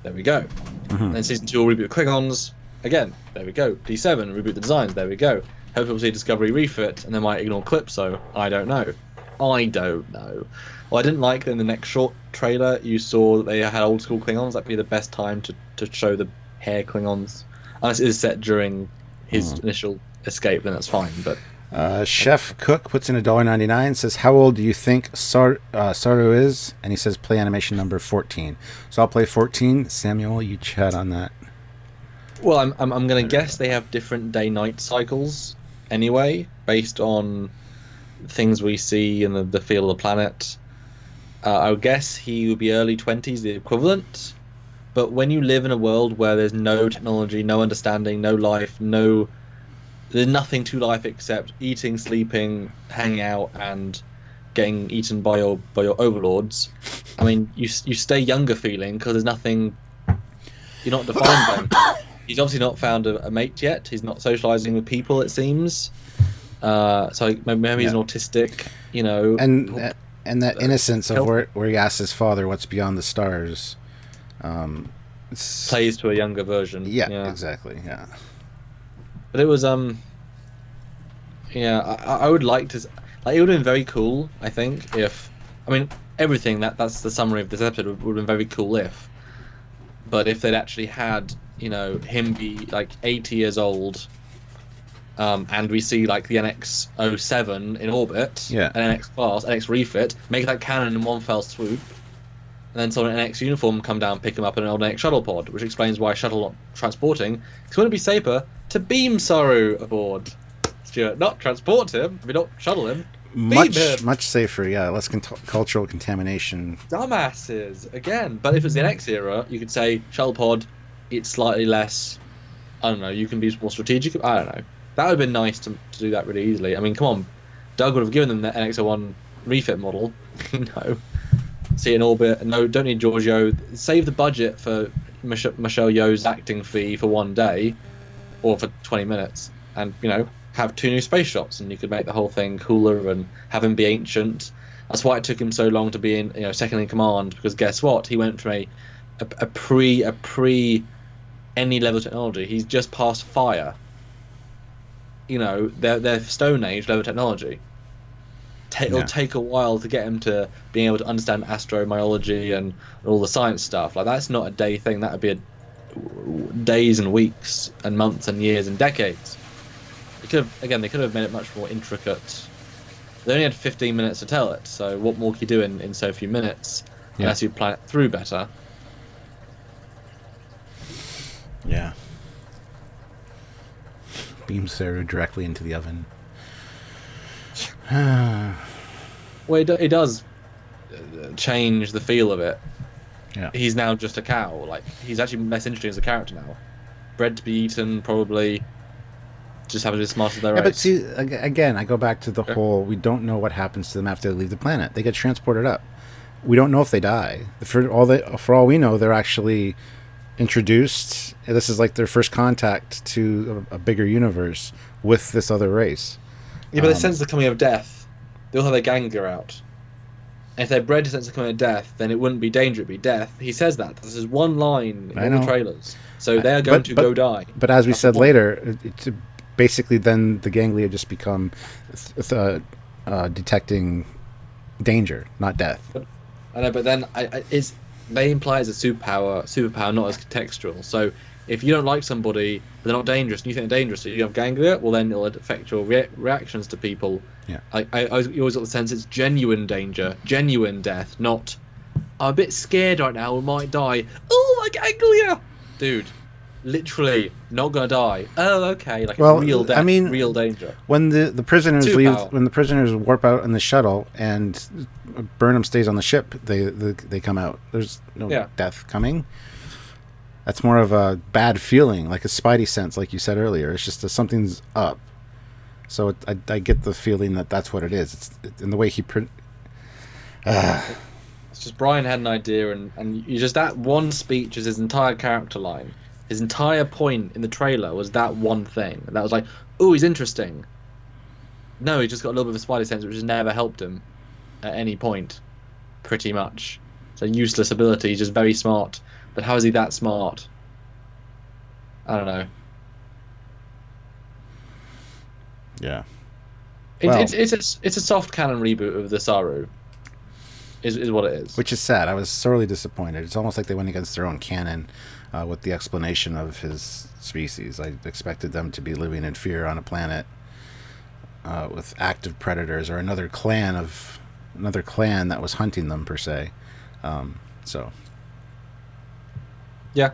there we go. Mm-hmm. Then season 2 will reboot Klingons. Again, there we go. D7, reboot the designs. There we go. Hope we'll see Discovery refit, and they might ignore Calypso. I don't know. Well, I didn't like that in the next short trailer you saw that they had old school Klingons. That'd be the best time to show the hair Klingons. Unless it is set during his initial escape, then that's fine. But Chef Cook puts in $1.99, says, how old do you think Saru is? And he says, play animation number 14. So I'll play 14. Samuel, you chat on that. Well, I'm going to guess they have different day-night cycles. anyway, based on things we see and the feel of the planet. I would guess he would be early 20s, the equivalent. But when you live in a world where there's no technology, no understanding, no life, there's nothing to life except eating, sleeping, hanging out, and getting eaten by your overlords. I mean, you stay younger feeling because there's nothing. You're not defined by anything. He's obviously not found a mate yet. He's not socializing with people, it seems. So maybe he's an autistic, and that innocence of where he asks his father what's beyond the stars, plays to a younger version. Yeah, exactly. Yeah, but it was I would like to like it would have been very cool. I think if everything that's the summary of this episode would have been very cool but if they'd actually had him be like 80 years old. And we see like the NX-07 in orbit, an NX class, NX refit, make that cannon in one fell swoop, and then someone in NX uniform come down, pick him up in an old NX shuttle pod, which explains why shuttle not transporting. Because wouldn't it be safer to beam Saru aboard, Stuart? Not transport him, not shuttle him. Much safer, yeah. Less cultural contamination. Dumbasses again. But if it's the NX era, you could say shuttle pod. It's slightly less. I don't know. You can be more strategic. I don't know. That would have been nice to do that really easily. I mean, come on. Doug would have given them the NX-01 refit model. See it in orbit. No, don't need Giorgio. Save the budget for Michelle Yeoh's acting fee for one day or for 20 minutes and, have 2 new space shots and you could make the whole thing cooler and have him be ancient. That's why it took him so long to be in, second in command because guess what? He went from a pre any level of technology. He's just past fire. They're Stone Age level technology. It'll take a while to get him to being able to understand astromyology and all the science stuff. Like that's not a day thing. That would be days and weeks and months and years and decades. They could have made it much more intricate. They only had 15 minutes to tell it. So what more can you do in so few minutes unless you plan it through better? Yeah. Beam Saru directly into the oven. Well, it does change the feel of it. Yeah. He's now just a cow. Like he's actually less interesting as a character now. Bred to be eaten, probably. Just have to be smart as their race. But see, again, I go back to the whole. We don't know what happens to them after they leave the planet. They get transported up. We don't know if they die. For all we know, they're actually introduced. This is like their first contact to a bigger universe with this other race. Yeah, but they sense the coming of death. They all have their ganglia out. And if they're bred to sense the coming of death, then it wouldn't be danger, it'd be death. He says that. This is one line in all the trailers. So they are going to go die. But as we said later, basically then the ganglia just become detecting danger, not death. I know, but then they imply it's a superpower, not as contextual. So if you don't like somebody, but they're not dangerous, and you think they're dangerous, so you have ganglia, well then it'll affect your reactions to people. Yeah. I always got the sense it's genuine danger, genuine death, not I'm a bit scared right now, we might die. Oh, my ganglia! Dude, literally not gonna die. Oh, okay, like real death, real danger. When the prisoners when the prisoners warp out in the shuttle and Burnham stays on the ship, they come out. There's no death coming. That's more of a bad feeling, like a spidey sense, like you said earlier. It's just something's up. So I get the feeling that's what it is. It's in the way he It's just Brian had an idea, and you just that one speech is his entire character line. His entire point in the trailer was that one thing. That was like, oh, he's interesting. No, he just got a little bit of a spidey sense, which has never helped him at any point, pretty much. It's a useless ability. He's just very smart. But how is he that smart? I don't know. Yeah. It's a soft canon reboot of the Saru. Is what it is. Which is sad. I was sorely disappointed. It's almost like they went against their own canon with the explanation of his species. I expected them to be living in fear on a planet with active predators or another clan that was hunting them per se. So. Yeah,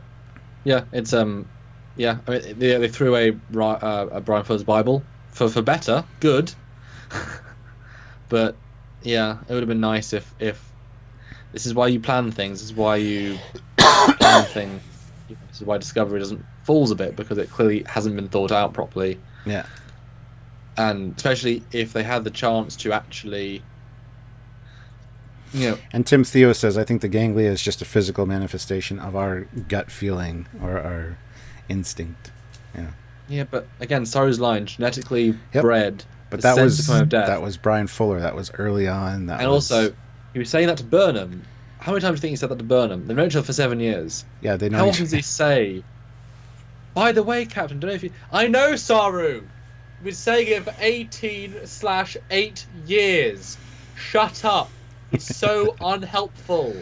it's yeah. I mean, they threw away Brian Fuller's Bible for better, good. But yeah, it would have been nice if this is why you plan things. This is why you plan things. This is why Discovery doesn't falls a bit, because it clearly hasn't been thought out properly. Yeah. And especially if they had the chance to actually, And Tim Theo says, I think the ganglia is just a physical manifestation of our gut feeling or our instinct. Yeah, but again, Saru's line, genetically bred. But that was Brian Fuller. That was early on. Also, he was saying that to Burnham. How many times do you think he said that to Burnham? They've known each other for 7 years. Yeah, they know. How often does he say, by the way, Captain, don't know if you... I know, Saru! We've been saying it for 18/8 years. Shut up. It's so unhelpful.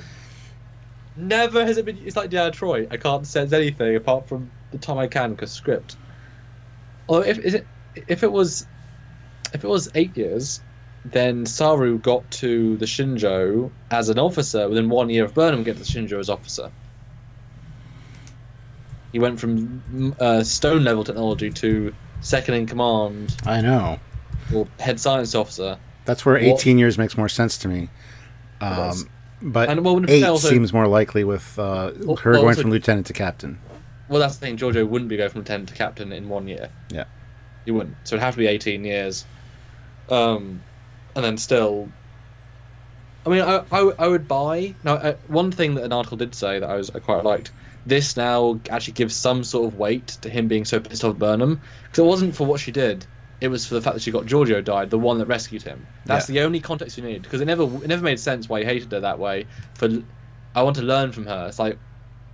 Never has it been... It's like Deanna Troy. I can't sense anything apart from the time I can, because script. Although, if it was 8 years, then Saru got to the Shinjo as an officer within 1 year of Burnham getting to the Shinjo as officer. He went from stone level technology to second in command. I know. Or head science officer. That's where 18 years makes more sense to me. But 8 seems more likely with her going from lieutenant to captain. Well, that's the thing. Giorgio wouldn't be going from lieutenant to captain in 1 year. Yeah. He wouldn't. So it'd have to be 18 years. And then still... I mean, I would buy... Now, one thing that an article did say that I quite liked, this now actually gives some sort of weight to him being so pissed off at Burnham. Because it wasn't for what she did. It was for the fact that she got Giorgio died, the one that rescued him. That's the only context you need. Because it never made sense why he hated her that way. I want to learn from her. It's like...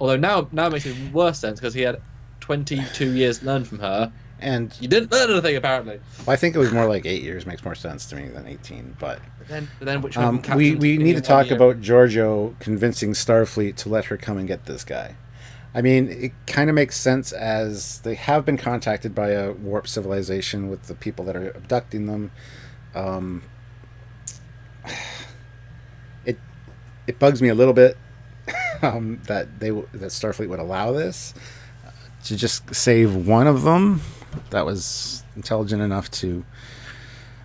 Although now it makes even worse sense, because he had 22 years to learn from her. And you didn't learn anything, apparently. Well, I think it was more like 8 years makes more sense to me than 18. But then which we need to talk about Giorgio convincing Starfleet to let her come and get this guy. I mean, it kind of makes sense, as they have been contacted by a warp civilization with the people that are abducting them. It bugs me a little bit that Starfleet would allow this to just save one of them that was intelligent enough to.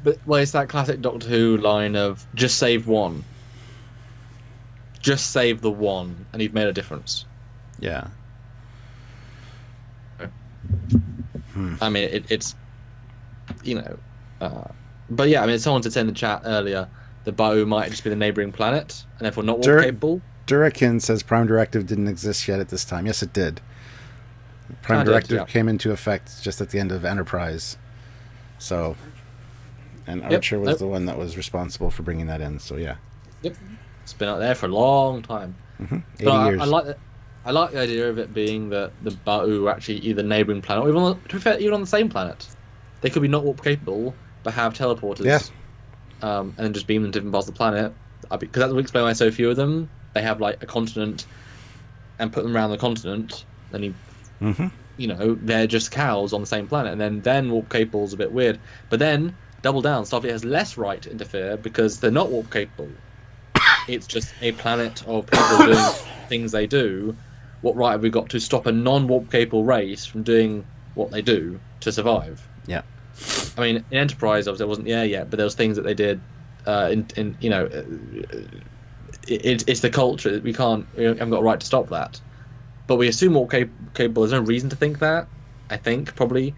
But it's that classic Doctor Who line of just save one, just save the one, and you've made a difference. Yeah. I mean, it's but yeah, I mean, someone said in the chat earlier that Ba'u might just be the neighbouring planet and therefore not warp capable. Durakin says Prime Directive didn't exist yet at this time. Yes, it did. Prime Directive came into effect just at the end of Enterprise. So, and Archer was the one that was responsible for bringing that in. So yeah. Yep. It's been out there for a long time. 80 years. I like the idea of it being that the Ba'u are actually either neighbouring planet, or even on the same planet. They could be not warp capable, but have teleporters. Yeah. And then just beam them to different parts of the planet. Because that would explain why so few of them. They have like a continent, and put them around the continent. Then they're just cows on the same planet, and then warp capable is a bit weird. But then double down, Starfleet has less right to interfere because they're not warp capable. It's just a planet of people doing things they do. What right have we got to stop a non-warp capable race from doing what they do to survive? Yeah. I mean, in Enterprise, obviously, it wasn't there yet, but there was things that they did. It's the culture. We haven't got a right to stop that. But we assume warp capable. There's no reason to think that. I think probably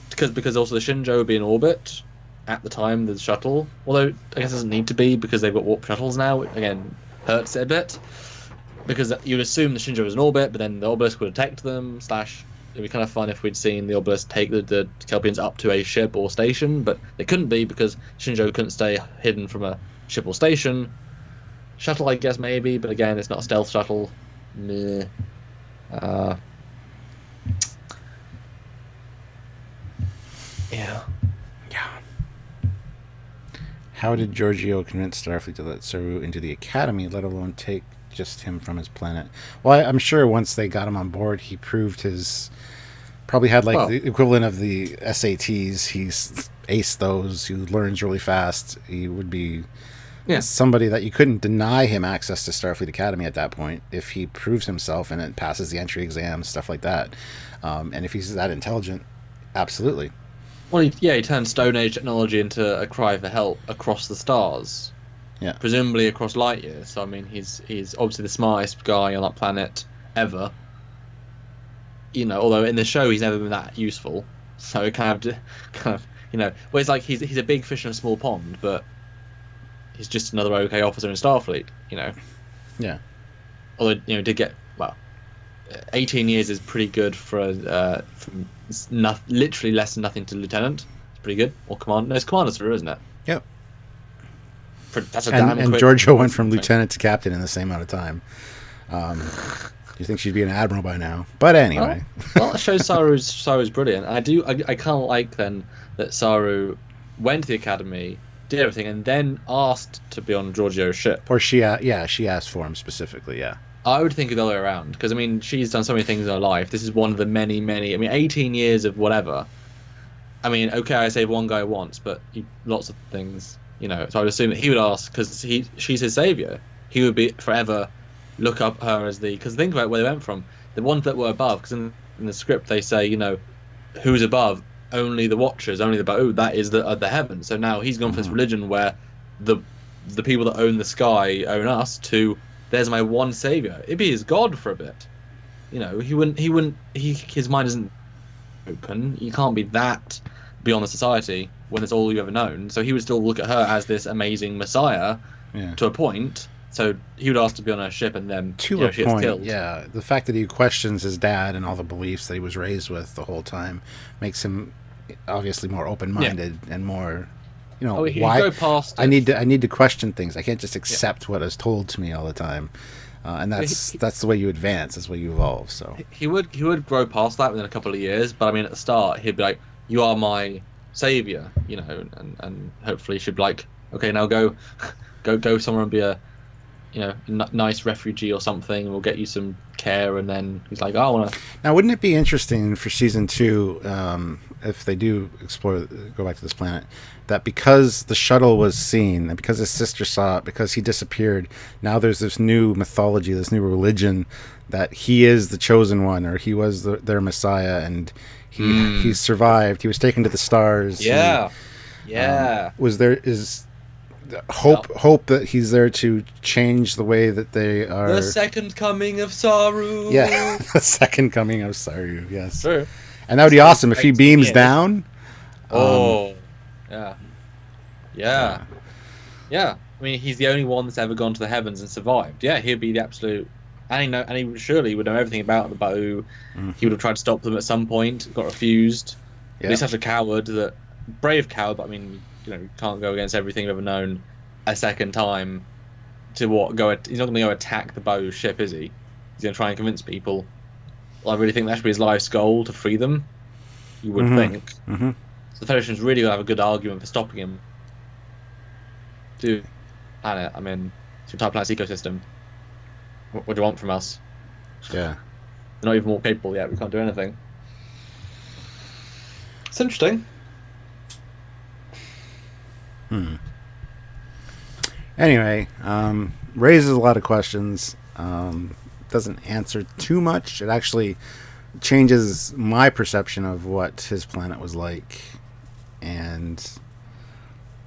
because also the Shinjo would be in orbit at the time the shuttle. Although I guess it doesn't need to be because they've got warp shuttles now. Which, again, hurts it a bit. Because you'd assume the Shinjo was in orbit, but then the obelisk would detect them. It'd be kind of fun if we'd seen the obelisk take the Kelpians up to a ship or station, but they couldn't be because Shinjo couldn't stay hidden from a ship or station. Shuttle, I guess, maybe, but again, it's not a stealth shuttle. Meh. Yeah. How did Giorgio convince Starfleet to let Saru into the Academy, let alone take just him from his planet? Well, I'm sure once they got him on board, he proved probably had the equivalent of the SATs. He's aced those. He learns really fast. He would be somebody that you couldn't deny him access to Starfleet Academy at that point if he proves himself and it passes the entry exam, stuff like that. And if he's that intelligent, absolutely. Well, he turned Stone Age technology into a cry for help across the stars, Yeah. presumably across light years. So I mean, he's obviously the smartest guy on that planet ever. Although in the show he's never been that useful. So it well, it's like he's a big fish in a small pond, but he's just another okay officer in Starfleet. Yeah. Although did get 18 years is pretty good for from literally less than nothing to lieutenant. It's pretty good. Or commander. No, it's commander through, isn't it? Yep. That's a damn And quick. Giorgio went from lieutenant to captain in the same amount of time. You think she'd be an admiral by now? But anyway. Well, it shows Saru's brilliant. I kind of like then that Saru went to the academy, did everything, and then asked to be on Giorgio's ship. Or she asked for him specifically. Yeah. I would think of the other way around, because I mean she's done so many things in her life. This is one of the many. I mean, 18 years of whatever. I mean, okay, I saved one guy once, but lots of things. So I would assume that he would ask because she's his savior. He would be forever look up her as because think about where they went from. The ones that were above, because in the script they say, who's above? Only the Watchers, only the Ba'u. That is the heavens. So now he's gone for this religion where the people that own the sky own us. To there's my one savior. It'd be his god for a bit. His mind isn't open. You can't be that beyond the society when it's all you've ever known. So he would still look at her as this amazing messiah to a point. So he would ask to be on her ship, and then to a she gets point, killed. yeah. The fact that he questions his dad and all the beliefs that he was raised with the whole time makes him obviously more open-minded and more, why go past I need to question things. I can't just accept what is told to me all the time. And that's the way you advance. That's the way you evolve. So he would grow past that within a couple of years. But I mean, at the start, he'd be like, "You are my savior," and hopefully she'd be like, "Okay, now go somewhere and be a." Nice refugee or something, and we'll get you some care. And then he's like, I want to. Now, wouldn't it be interesting for season 2, if they do go back to this planet, that because the shuttle was seen, and because his sister saw it, because he disappeared, now there's this new mythology, this new religion, that he is the chosen one, or he was their messiah, and he survived. He was taken to the stars. Yeah. Is hope that he's there to change the way that they are. The second coming of Saru. Yeah, the second coming of Saru. Yes. True. And that would be awesome if he beams down. Yeah. I mean, he's the only one that's ever gone to the heavens and survived. Yeah, he'd be the absolute. And he surely would know everything about the Ba'u. He would have tried to stop them at some point, got refused. Yeah. He's such a coward, brave coward. But I mean, you can't go against everything you've ever known a second time. He's not going to go attack the Ba'u ship, is he? He's going to try and convince people. Well, I really think that should be his life's goal, to free them. You would think. Mm-hmm. So the Federation's really going to have a good argument for stopping him. Planet, I mean, it's the entire planet's ecosystem. What do you want from us? Yeah. They're not even more capable yet. We can't do anything. It's interesting. Anyway, raises a lot of questions. Doesn't answer too much. It actually changes my perception of what his planet was like. And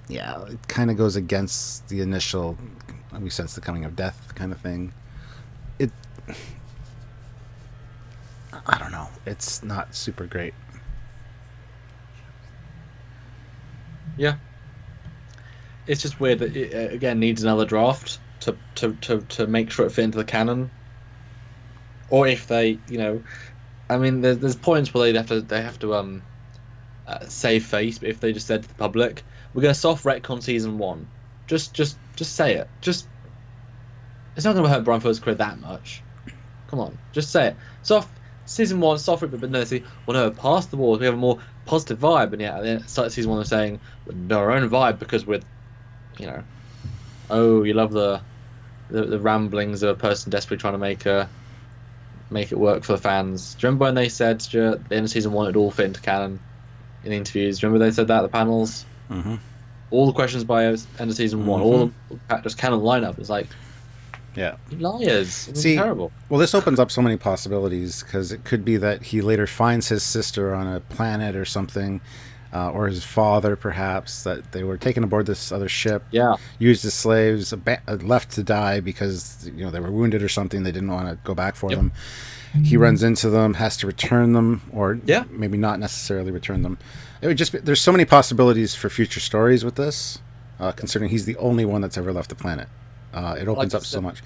yeah, it kind of goes against the initial we sense the coming of death kind of thing. I don't know. It's not super great. Yeah. It's just weird that it, again, needs another draft to make sure it fit into the canon. Or if they, I mean, there's points where they have to save face, but if they just said to the public, we're going to soft retcon season 1, just say it. It's not going to hurt Brian Full's career that much. Come on, just say it. Season 1, soft retcon, but no, past the wars, we have a more positive vibe, and at the start of season 1 they're saying our own vibe because we're, you love the ramblings of a person desperately trying to make it work for the fans. Do you remember when they said, Stuart, at the end of season 1 it'd all fit into canon in the interviews? Do you remember they said that at the panels? Mm-hmm. All the questions by end of season 1, all the just canon lineup is like, yeah, you liars. It was See, terrible. Well, this opens up so many possibilities because it could be that he later finds his sister on a planet or something, or his father, perhaps, that they were taken aboard this other ship, Yeah. used as slaves, left to die because they were wounded or something. They didn't want to go back for them. He runs into them, has to return them, or maybe not necessarily return them. It would just there's so many possibilities for future stories with this, considering he's the only one that's ever left the planet. It opens up so much.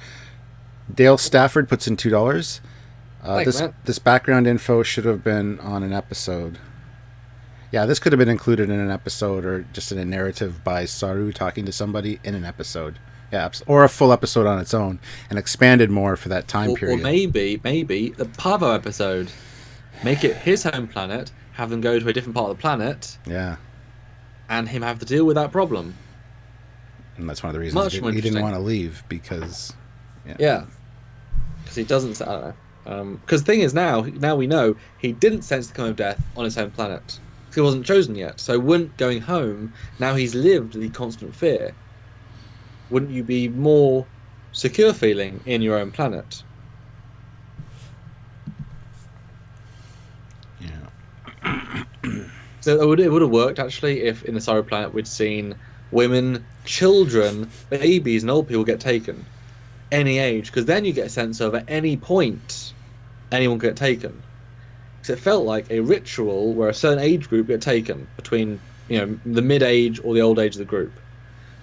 Dale Stafford puts in $2. This background info should have been on an episode. Yeah, this could have been included in an episode or just in a narrative by Saru talking to somebody in an episode. Yeah, or a full episode on its own and expanded more for that time period. Or maybe the Pavo episode. Make it his home planet, have them go to a different part of the planet. Yeah. And him have to deal with that problem. And that's one of the reasons he didn't want to leave, because... Yeah. Because he doesn't... I don't know. Because the thing is, now we know he didn't sense the coming of death on his home planet. He wasn't chosen yet. So wouldn't going home, now he's lived the constant fear, wouldn't you be more secure feeling in your own planet? Yeah. So it would have worked, actually, if in the Saru planet we'd seen women, children, babies, and old people get taken. Any age. Because then you get a sense of, at any point, anyone could get taken. Because it felt like a ritual where a certain age group get taken between, the mid-age or the old age of the group.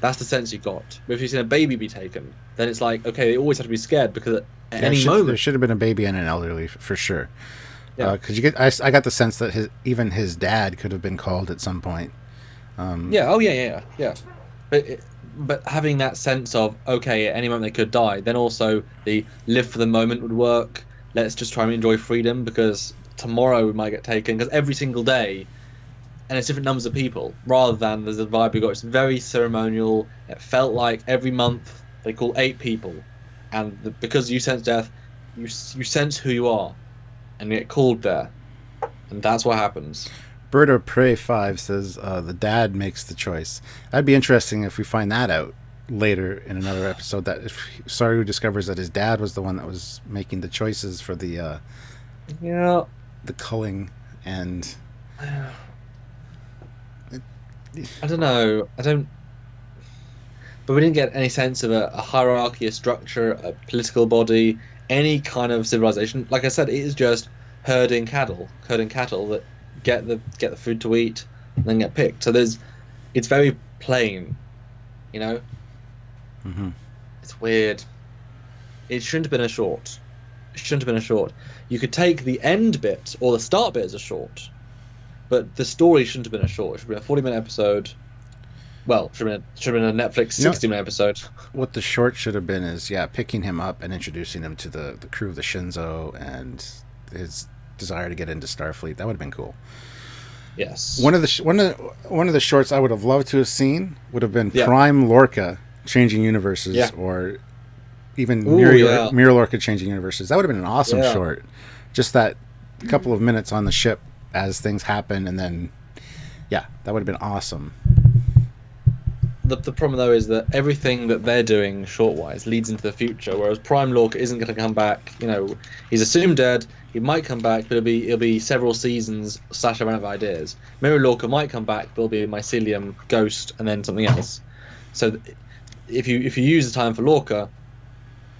That's the sense you got. But if you've seen a baby be taken, then it's like, okay, they always have to be scared, because at any moment there should have been a baby and an elderly for sure. Yeah. Because I got the sense that even his dad could have been called at some point. Yeah. But having that sense of, okay, at any moment they could die, then also the live for the moment would work. Let's just try and enjoy freedom, because tomorrow we might get taken, because every single day, and it's different numbers of people, rather than there's a vibe we got. It's very ceremonial. It felt like every month they call 8 people, and because you sense death, you sense who you are, and you get called there, and that's what happens. Bird of Prey 5 says the dad makes the choice. That'd be interesting if we find that out later in another episode, that if Saru discovers that his dad was the one that was making the choices for the culling, and I don't know. But we didn't get any sense of a hierarchy, a structure, a political body, any kind of civilization. Like I said, it is just herding cattle that get the food to eat and then get picked. So it's very plain, Mm-hmm. It's weird. It shouldn't have been a short. You could take the end bit or the start bit as a short, but the story shouldn't have been a short. It should have been a 40-minute episode. Well, should have been a Netflix 60-minute episode. What the short should have been is, picking him up and introducing him to the crew of the Shinzo and his desire to get into Starfleet. That would have been cool. Yes. One of the shorts I would have loved to have seen would have been Prime Lorca changing universes, or even Mirror Lorca changing universes. That would have been an awesome short. Just that couple of minutes on the ship as things happen, and then that would have been awesome. The problem, though, is that everything that they're doing short-wise leads into the future, whereas Prime Lorca isn't going to come back. He's assumed dead. He might come back, but it'll be several seasons / a run of ideas. Mirror Lorca might come back, but it'll be a mycelium ghost and then something else. So if you use the time for Lorca,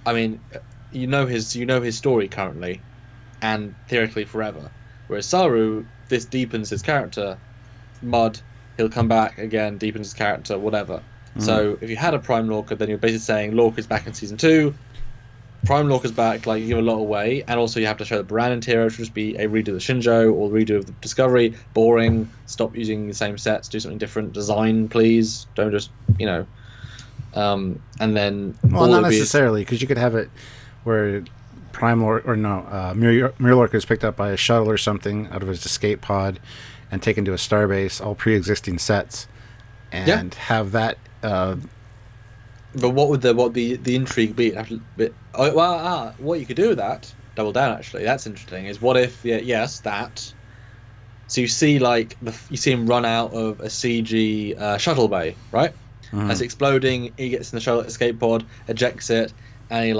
I mean, you know his story currently, and theoretically forever. Whereas Saru, this deepens his character. Mud, he'll come back again, deepens his character, whatever. So if you had a Prime Lorca, then you're basically saying Lorca's back in season 2. Prime Lorca's back, you give a lot away, and also you have to show the Baran interior, which would just be a redo of the Shinjo or redo of the Discovery. Boring. Stop using the same sets. Do something different. Design, please. Don't just and then not necessarily, because you could have it where Mirror Lorca is picked up by a shuttle or something out of his escape pod and taken to a starbase, all pre-existing sets, and have that. But what would the intrigue be? What you could do with that, double down actually, that's interesting, is what if, that. So you see you see him run out of a CG shuttle bay, right? As exploding, he gets in the shuttle escape pod, ejects it, and he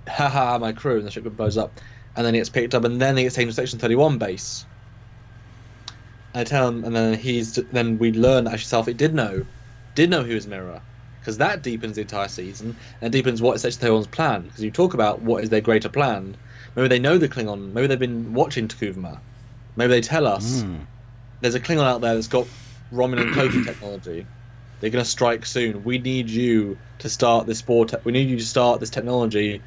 haha, my crew, and the ship blows up. And then he gets picked up, and then he gets taken to Section 31 base. I tell him, and then we learn that actually Starfleet did know he was Mirror, because that deepens the entire season and deepens what is actually everyone's plan. Because you talk about what is their greater plan. Maybe they know the Klingon. Maybe they've been watching T'Kuvma. Maybe they tell us there's a Klingon out there that's got Romulan cloaking technology. They're going to strike soon. We need you to start this we need you to start this technology.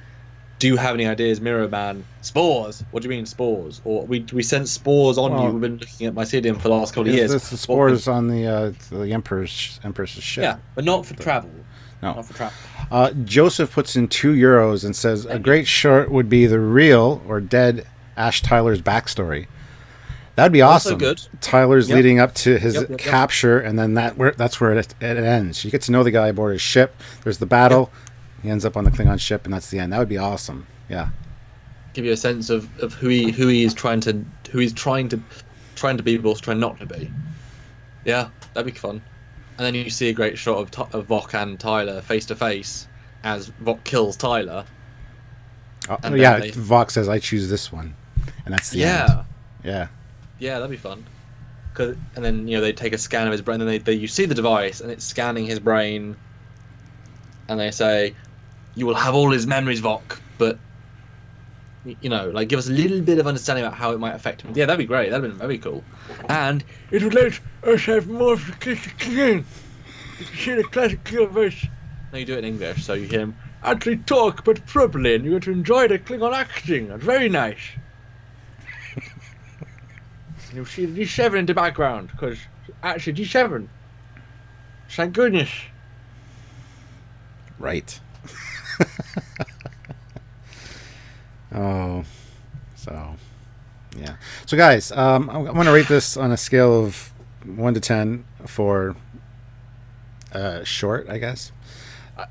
Do you have any ideas, Mirror Man? Spores? What do you mean spores? Or we sent spores on you. We've been looking at Mycelium for the last couple of years. The spores on the Empress's ship. Yeah, but not for travel. No. Not for travel. Joseph puts in €2 and says a great short would be the real or dead Ash Tyler's backstory. That'd be awesome. Also good. Tyler's leading up to his capture, and then that's where it ends. You get to know the guy aboard his ship. There's the battle. He ends up on the Klingon ship, and that's the end. That would be awesome. Yeah. Give you a sense of who he is trying to be, but also trying not to be. Yeah, that'd be fun. And then you see a great shot of Vok and Tyler face to face as Vok kills Tyler. Vok says, "I choose this one," and that's the end. Yeah. Yeah, that'd be fun. And then they take a scan of his brain, and you see the device, and it's scanning his brain, and they say, "You will have all his memories, Vok, but give us a little bit of understanding about how it might affect him." Yeah, that'd be great. That'd be very cool. And it would let us have more of the classic Klingon. You can hear the classic Klingon voice. No, you do it in English, so you hear him actually talk, but properly, and you get to enjoy the Klingon acting. That's very nice. You'll see G7 in the background, because actually G7. Thank goodness. Right. Yeah. So guys, I'm going to rate this on a scale of 1 to 10 for short, I guess.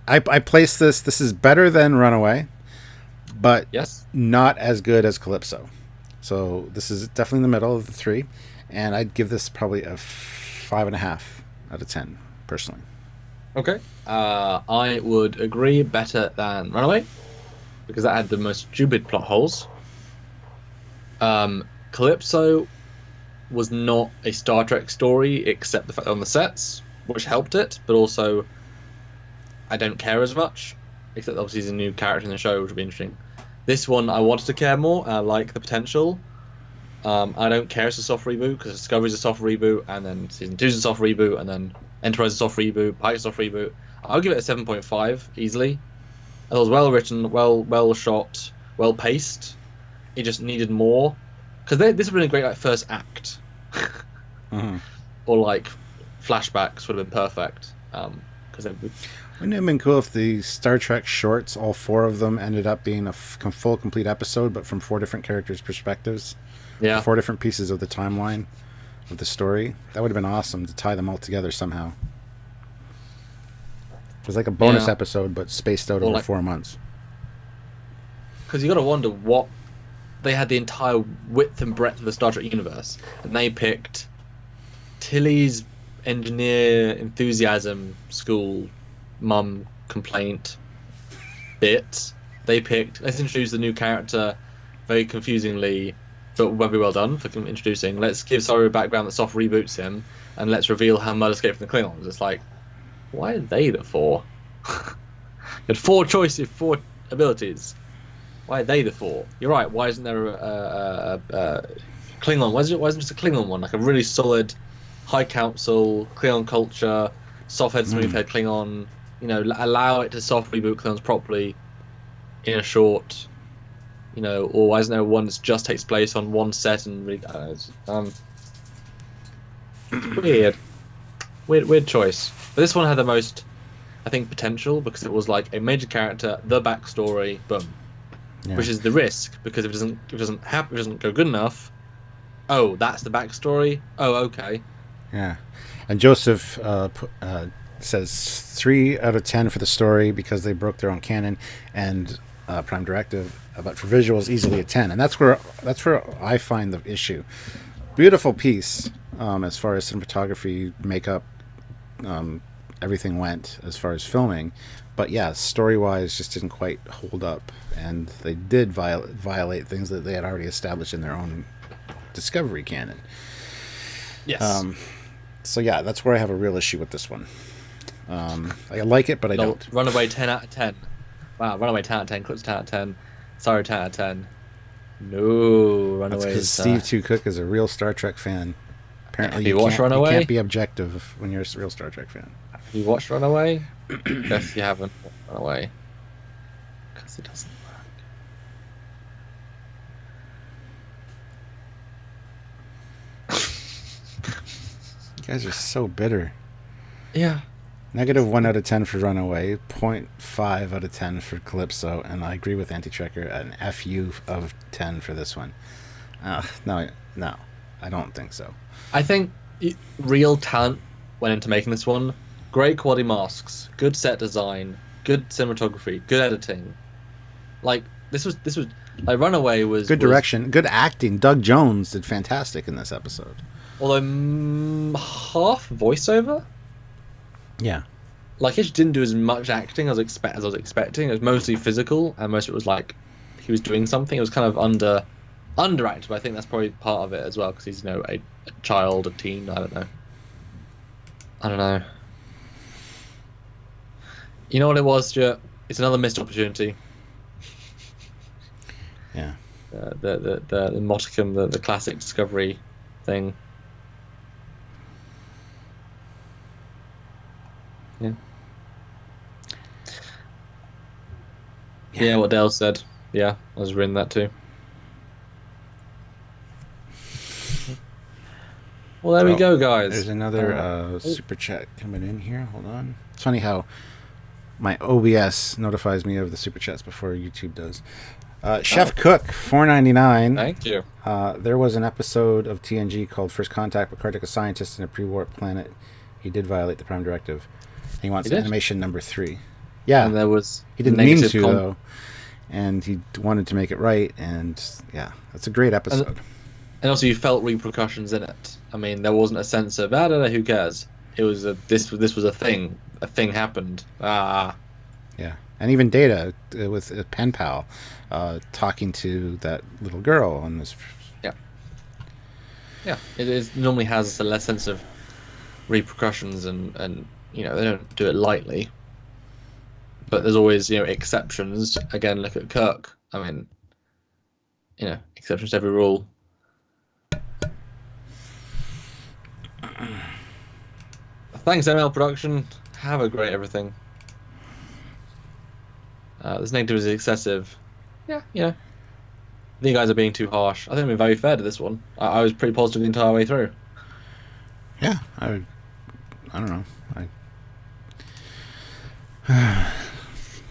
I place this is better than Runaway, but not as good as Calypso. So this is definitely in the middle of the three, and I'd give this probably a 5.5 out of 10 personally. Okay. I would agree, better than Runaway, because that had the most stupid plot holes. Calypso was not a Star Trek story, except the fact on the sets, which helped it, but also I don't care as much, except obviously he's a new character in the show, which will be interesting. This one, I wanted to care more. I like the potential. I don't care it's a soft reboot, because Discovery's a soft reboot, and then Season 2's a soft reboot, and then Enterprise is a soft reboot, Pike's a soft reboot. I'll give it a 7.5, easily. It was well written, well shot, well paced. It just needed more. Because this would have been a great first act. Or flashbacks would have been perfect. Wouldn't it have been cool if the Star Trek shorts, all 4 of them, ended up being a full, complete episode, but from 4 different characters' perspectives? Yeah. 4 different pieces of the timeline of the story. That would have been awesome to tie them all together somehow. It was like a bonus episode, but spaced out over 4 months. Because you got to wonder what... They had the entire width and breadth of the Star Trek universe, and they picked Tilly's engineer enthusiasm school mum complaint bit. They picked, let's introduce the new character very confusingly, but very well done for introducing. Let's give Saru a background that soft reboots him, and let's reveal how Mudd escaped from the Klingons. It's like, why are they the 4? You had 4 choices, 4 abilities. Why are they the 4? You're right. Why isn't there a Klingon? Why isn't it just a Klingon one? Like a really solid High Council, Klingon culture, soft-head, smooth-head Klingon. Allow it to soft reboot Klingons properly in a short. Or why isn't there one that just takes place on one set and really? It's weird choice. But this one had the most, I think, potential, because it was like a major character, the backstory, boom. Yeah. Which is the risk, because if it doesn't go good enough, oh, that's the backstory. Oh, okay. Yeah, and Joseph says 3 out of 10 for the story because they broke their own canon, and Prime Directive, but for visuals, easily a 10. And that's where I find the issue. Beautiful piece as far as cinematography, makeup, everything went as far as filming. But yeah, story-wise, just didn't quite hold up, and they did violate things that they had already established in their own Discovery canon. Yes. So yeah, that's where I have a real issue with this one. I like it, but I No, don't. Runaway 10 out of 10. Wow, Runaway 10 out of 10, Clips 10 out of 10, Sorry 10 out of 10. No, That's because Runaways. Steve Two Cook is a real Star Trek fan. Apparently, Have you watched you can't Runaway? be objective when you're a real Star Trek fan. Have you watched Runaway? Guess you haven't watched Runaway. Because it doesn't You guys are so bitter. Yeah. -1 out of 10 for Runaway, 0.5 out of 10 for Calypso, and I agree with Anti-Trekker, an FU of 10 for this one. No, I don't think so. I think real talent went into making this one. Great quality masks, good set design, good cinematography, good editing. Like this was like Runaway was good direction, good acting. Doug Jones did fantastic in this episode. Although half voiceover. Yeah. Like he didn't do as much acting as I was expecting. It was mostly physical, and most of it was like he was doing something. It was kind of underacted, but I think that's probably part of it as well because he's a child, a teen. I don't know. You know what it was, Stuart? It's another missed opportunity. Yeah. The modicum, the classic Discovery thing. Yeah. Yeah, what Dale said. Yeah, I was reading that too. Well, there we go, guys. There's another super chat coming in here. Hold on. It's funny how my OBS notifies me of the super chats before YouTube does. Chef Cook, $4.99. Thank you. There was an episode of TNG called First Contact. Picard took a scientist in a pre-warp planet. He did violate the Prime Directive. He wants animation number 3. Yeah, and there was he didn't mean to though, and he wanted to make it right. And yeah, that's a great episode. And also, you felt repercussions in it. I mean, there wasn't a sense of who cares. It was this was a thing. A thing happened. Yeah, and even Data with a pen pal talking to that little girl on this. Yeah. It normally has a less sense of repercussions and they don't do it lightly. But there's always exceptions. Again, look at Kirk. I mean, exceptions to every rule. Thanks, ML Production. Have a great everything. This negative is excessive. Yeah. I think you guys are being too harsh. I think I'm being very fair to this one. I was pretty positive the entire way through. Yeah, I don't know.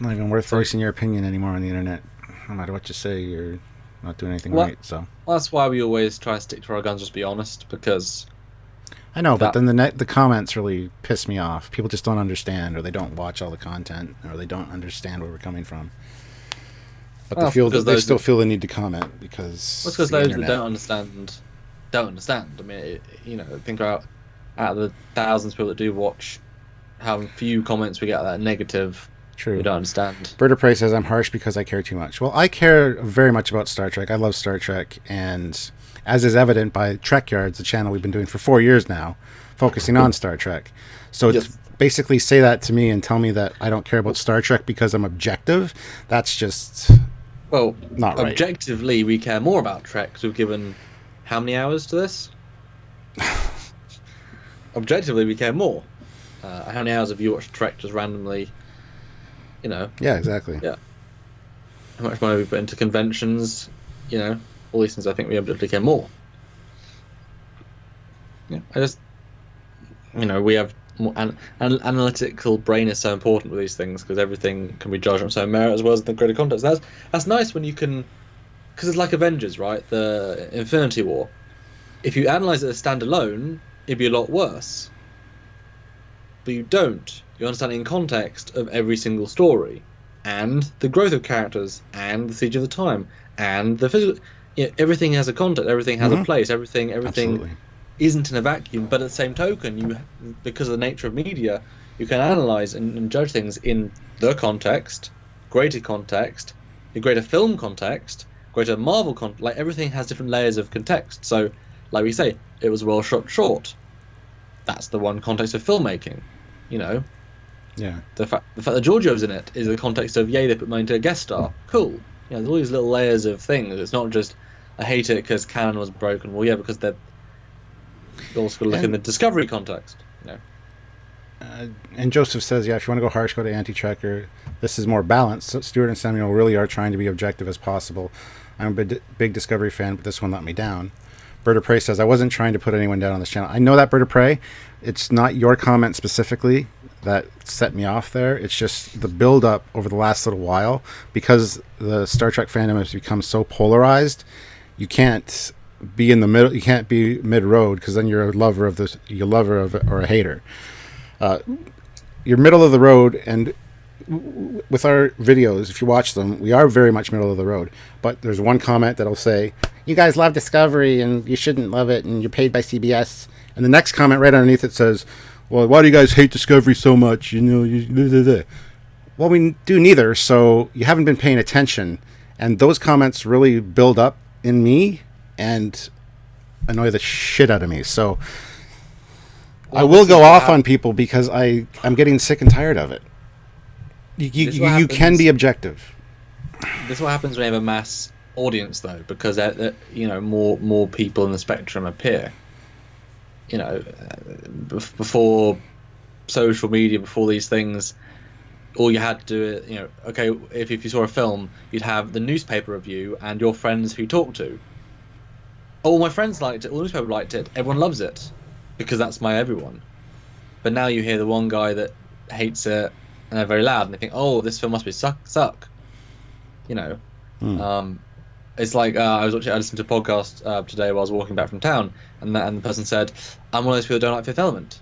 Not even worth voicing your opinion anymore on the internet. No matter what you say, you're not doing anything right. So that's why we always try and stick to our guns. Just be honest, because I know. But then the comments really piss me off. People just don't understand, or they don't watch all the content, or they don't understand where we're coming from. But they still feel the need to comment because because those that don't understand. I mean, think about out of the thousands of people that do watch, how few comments we get that are negative. True. We don't understand. Bird of Prey says, I'm harsh because I care too much. Well, I care very much about Star Trek. I love Star Trek. And as is evident by Trekyards, the channel we've been doing for 4 years now, focusing on Star Trek. So to basically say that to me and tell me that I don't care about Star Trek because I'm objective, that's just not right. Objectively, we care more about Trek because we've given how many hours to this? Objectively, we care more. How many hours have you watched Trek just randomly? Yeah, exactly. Yeah. How much money we put into conventions? All these things. I think we objectively care more. Yeah. We have more analytical brain is so important with these things because everything can be judged on its own merit as well as the greater context. That's nice when you can, because it's like Avengers, right? The Infinity War. If you analyze it as standalone, it'd be a lot worse. But you don't. You understand it in context of every single story, and the growth of characters, and the siege of the time, and the physical. Everything has a context. Everything has a place. Everything Absolutely. Isn't in a vacuum. But at the same token, because of the nature of media, you can analyze and judge things in the context, greater context, the greater film context, greater Marvel context. Like everything has different layers of context. So like we say, it was well short. That's the one context of filmmaking, you know. Yeah. The fact that Giorgio's in it is the context of, yay, they put money into a guest star. Cool. There's all these little layers of things. It's not just, I hate it because canon was broken. Well, yeah, because they're also got to look in the Discovery context. And Joseph says, yeah, if you want to go harsh, go to anti-Trekker. This is more balanced. So Stuart and Samuel really are trying to be objective as possible. I'm a big Discovery fan, but this one let me down. Bird of Prey says, I wasn't trying to put anyone down on this channel. I know that, Bird of Prey. It's not your comment specifically that set me off there. It's just the build-up over the last little while. Because the Star Trek fandom has become so polarized, you can't be in the middle. You can't be mid-road, because then you're a lover of this. You're a lover of it or a hater. You're middle of the road, and with our videos, if you watch them, we are very much middle of the road. But there's one comment that'll say, you guys love Discovery and you shouldn't love it and you're paid by CBS. And the next comment right underneath it says, well, why do you guys hate Discovery so much? Well, we do neither, so you haven't been paying attention. And those comments really build up in me and annoy the shit out of me. So I will go off on people because I'm getting sick and tired of it. You can be objective. This is what happens when you have a mass audience, though, because more people in the spectrum appear. Before social media, before these things, all you had to do, okay, if you saw a film, you'd have the newspaper review and your friends who you talk to. All my friends liked it, all the newspaper liked it, everyone loves it. Because that's my everyone. But now you hear the one guy that hates it and they're very loud and they think, oh, this film must be suck. It's like I listened to a podcast today while I was walking back from town, and the person said, I'm one of those people who don't like Fifth Element.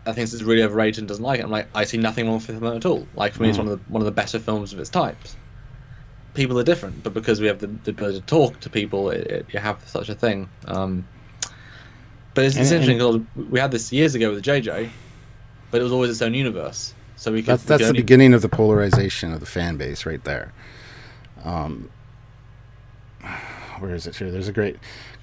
I think it's really overrated and doesn't like it. I'm like, I see nothing wrong with Fifth Element at all. Like, for me, it's one of the better films of its type. People are different, but because we have the ability to talk to people, you have such a thing. But it's interesting because we had this years ago with the JJ, but it was always its own universe. So that's the beginning of the polarization of the fan base right there. Where is it here? There's a great...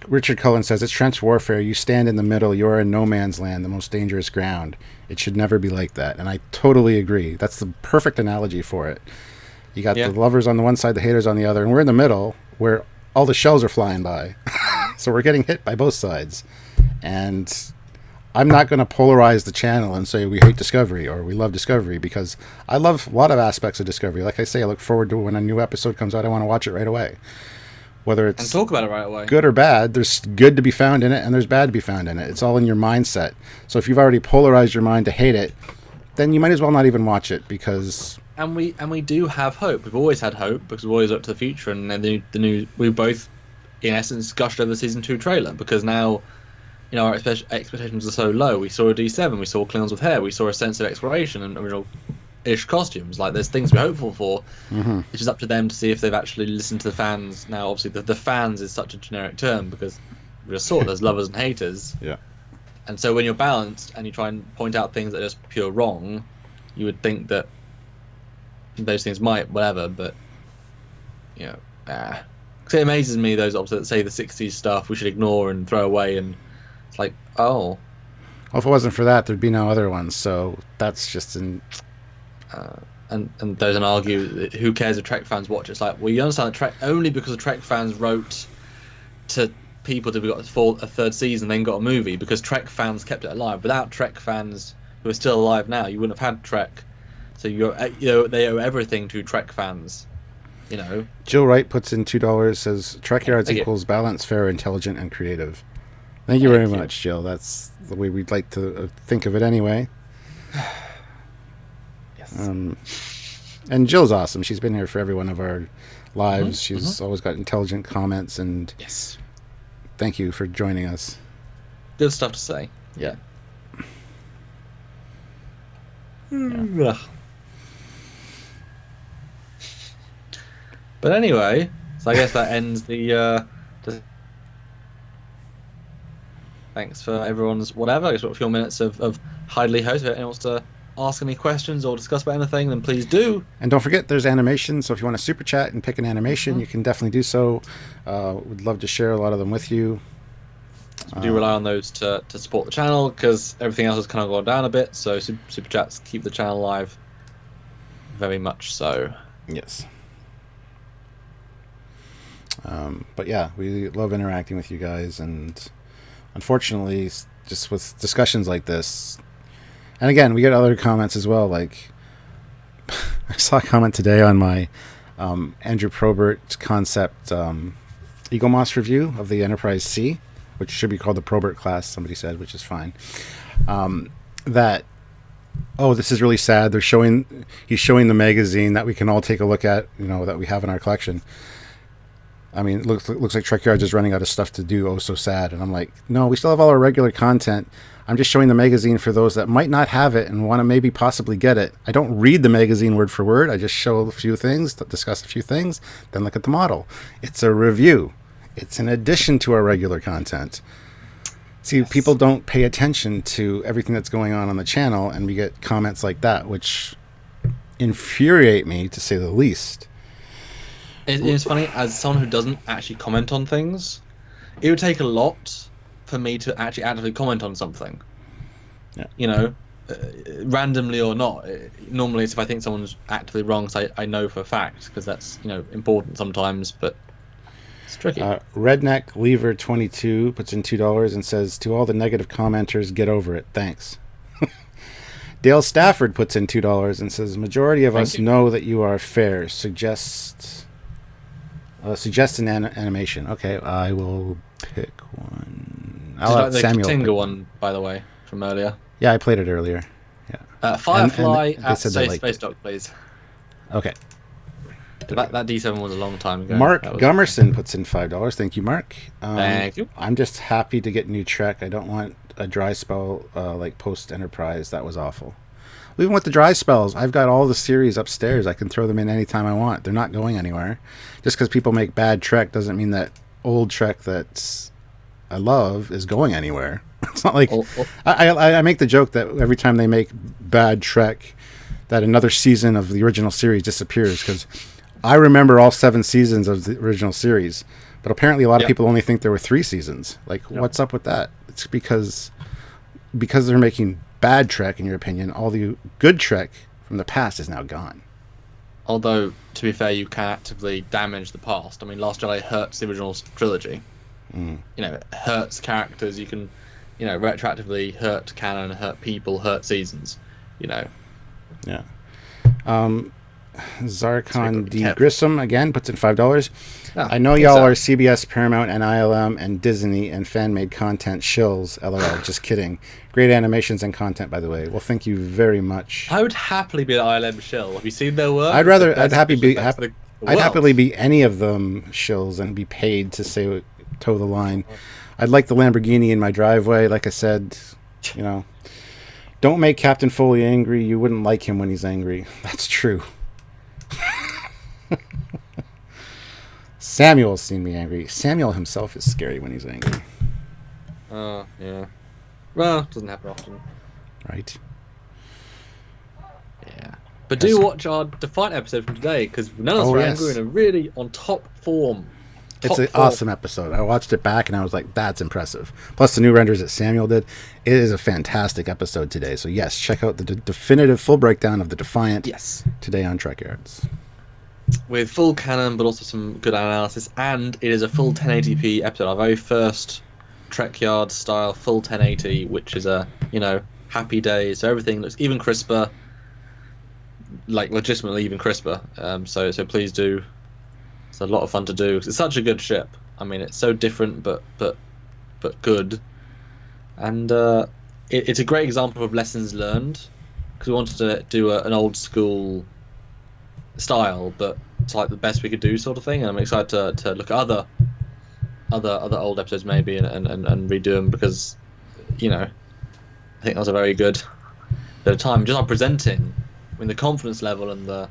Richard Cullen says, it's trench warfare. You stand in the middle. You are in no man's land, the most dangerous ground. It should never be like that. And I totally agree. That's the perfect analogy for it. You got the lovers on the one side, the haters on the other, and we're in the middle where all the shells are flying by. So we're getting hit by both sides. And I'm not going to polarize the channel and say we hate Discovery or we love Discovery, because I love a lot of aspects of Discovery. Like I say, I look forward to when a new episode comes out. I want to watch it right away. Whether it's and talk about it right away. Good or bad, there's good to be found in it and there's bad to be found in it. It's all in your mindset. So if you've already polarized your mind to hate it, then you might as well not even watch it, because... And we do have hope. We've always had hope because we've always looked to the future, and then the new we both, in essence, gushed over the season 2 trailer, because now... our expectations are so low. We saw a D7, we saw Klingons with hair, we saw a sense of exploration and original-ish courses. Like, there's things we're hopeful for. Mm-hmm. It's just up to them to see if they've actually listened to the fans. Now, obviously, the fans is such a generic term, because we just saw there's lovers and haters. Yeah. And so when you're balanced and you try and point out things that are just pure wrong, you would think that those things might, whatever, but, So it amazes me, those opposite that say the 60s stuff we should ignore and throw away, and it's like, oh. Well, if it wasn't for that, there'd be no other ones. So that's just and those and argue that who cares if Trek fans watch it? It's like, well, you understand that Trek only because the Trek fans wrote to people to be got a third season, then got a movie, because Trek fans kept it alive. Without Trek fans who are still alive now, you wouldn't have had Trek. So they owe everything to Trek fans. Jill Wright puts in $2, says Trekyards equals balance, fair, intelligent, and creative. Thank you very much, Jill. That's the way we'd like to think of it anyway. Yes. And Jill's awesome. She's been here for every one of our lives. She's always got intelligent comments, and yes, thank you for joining us. Good stuff to say. Yeah. Yeah. But anyway, so I guess that ends the thanks for everyone's whatever. I guess we've got a few minutes of Hidely Host. If anyone wants to ask any questions or discuss about anything, then please do. And don't forget, there's animation. So if you want to super chat and pick an animation, you can definitely do so. We'd love to share a lot of them with you. We do rely on those to support the channel, because everything else has kind of gone down a bit. So super chats keep the channel alive. Very much so. Yes. But yeah, we love interacting with you guys, and unfortunately, just with discussions like this, and again, we get other comments as well. Like, I saw a comment today on my Andrew Probert concept Eagle Moss review of the Enterprise C, which should be called the Probert class, somebody said, which is fine. That, oh, this is really sad. He's showing the magazine that we can all take a look at, that we have in our collection. I mean, it looks like Trekyards is running out of stuff to do. Oh, so sad. And I'm like, no, we still have all our regular content. I'm just showing the magazine for those that might not have it and want to maybe possibly get it. I don't read the magazine word for word. I just show a few things, discuss a few things, then look at the model. It's a review. It's an addition to our regular content. See, yes. People don't pay attention to everything that's going on the channel, and we get comments like that, which infuriate me, to say the least. It's funny, as someone who doesn't actually comment on things, it would take a lot for me to actually actively comment on something. Yeah. Randomly or not. Normally it's if I think someone's actively wrong, so I know for a fact, because that's, important sometimes, but it's tricky. Redneck Lever 22 puts in $2 and says, to all the negative commenters, get over it. Thanks. Dale Stafford puts in $2 and says, majority of us know that you are fair. Suggest an animation. Okay, I will pick one. I'll let Samuel pick one, by the way, from earlier. Yeah, I played it earlier. Yeah. Firefly at Space Dock, please. Okay. That D7 was a long time ago. Mark Gummerson puts in $5. Thank you, Mark. Thank you. I'm just happy to get new Trek. I don't want a dry spell like post Enterprise. That was awful. Even with the dry spells, I've got all the series upstairs. I can throw them in anytime I want. They're not going anywhere. Just because people make bad Trek doesn't mean that old Trek that I love is going anywhere. It's not like... I make the joke that every time they make bad Trek, that another season of the original series disappears, because I remember all 7 seasons of the original series, but apparently a lot of people only think there were 3 seasons. Like, what's up with that? It's because they're making bad Trek, in your opinion. All the good Trek from the past is now gone. Although, to be fair, you can actively damage the past. I mean, Last Jedi hurts the original trilogy. It hurts characters. You can, retroactively hurt canon, hurt people, hurt seasons. Yeah. Zarkon D. Grissom again puts in $5. I know y'all are CBS, Paramount, and ILM, and Disney, and fan-made content shills. LOL. Just kidding. Great animations and content, by the way. Well, thank you very much. I would happily be an ILM shill. Have you seen their work? I'd happily be any of them shills and be paid to toe the line. I'd like the Lamborghini in my driveway. Like I said, don't make Captain Foley angry. You wouldn't like him when he's angry. That's true. Samuel's seen me angry. Samuel himself is scary when he's angry. Oh, yeah. Well, it doesn't happen often. Right. Yeah. But do watch our Defiant episode from today, because none of us were angry in a really on top form. It's an awesome episode. I watched it back and I was like, that's impressive. Plus the new renders that Samuel did. It is a fantastic episode today. So yes, check out the definitive full breakdown of the Defiant today on Trekyards. With full canon, but also some good analysis. And it is a full 1080p episode. Our very first Trekyards style full 1080, which is a, happy day. So everything looks even crisper. Like legitimately even crisper. So please do. It's a lot of fun to do. It's such a good ship. I mean, it's so different, but good. And it's a great example of lessons learned, because we wanted to do an old school style, but it's like the best we could do, sort of thing. And I'm excited to look at other old episodes maybe and redo them, because I think that was a very good bit of time. Just on presenting, I mean, the confidence level and the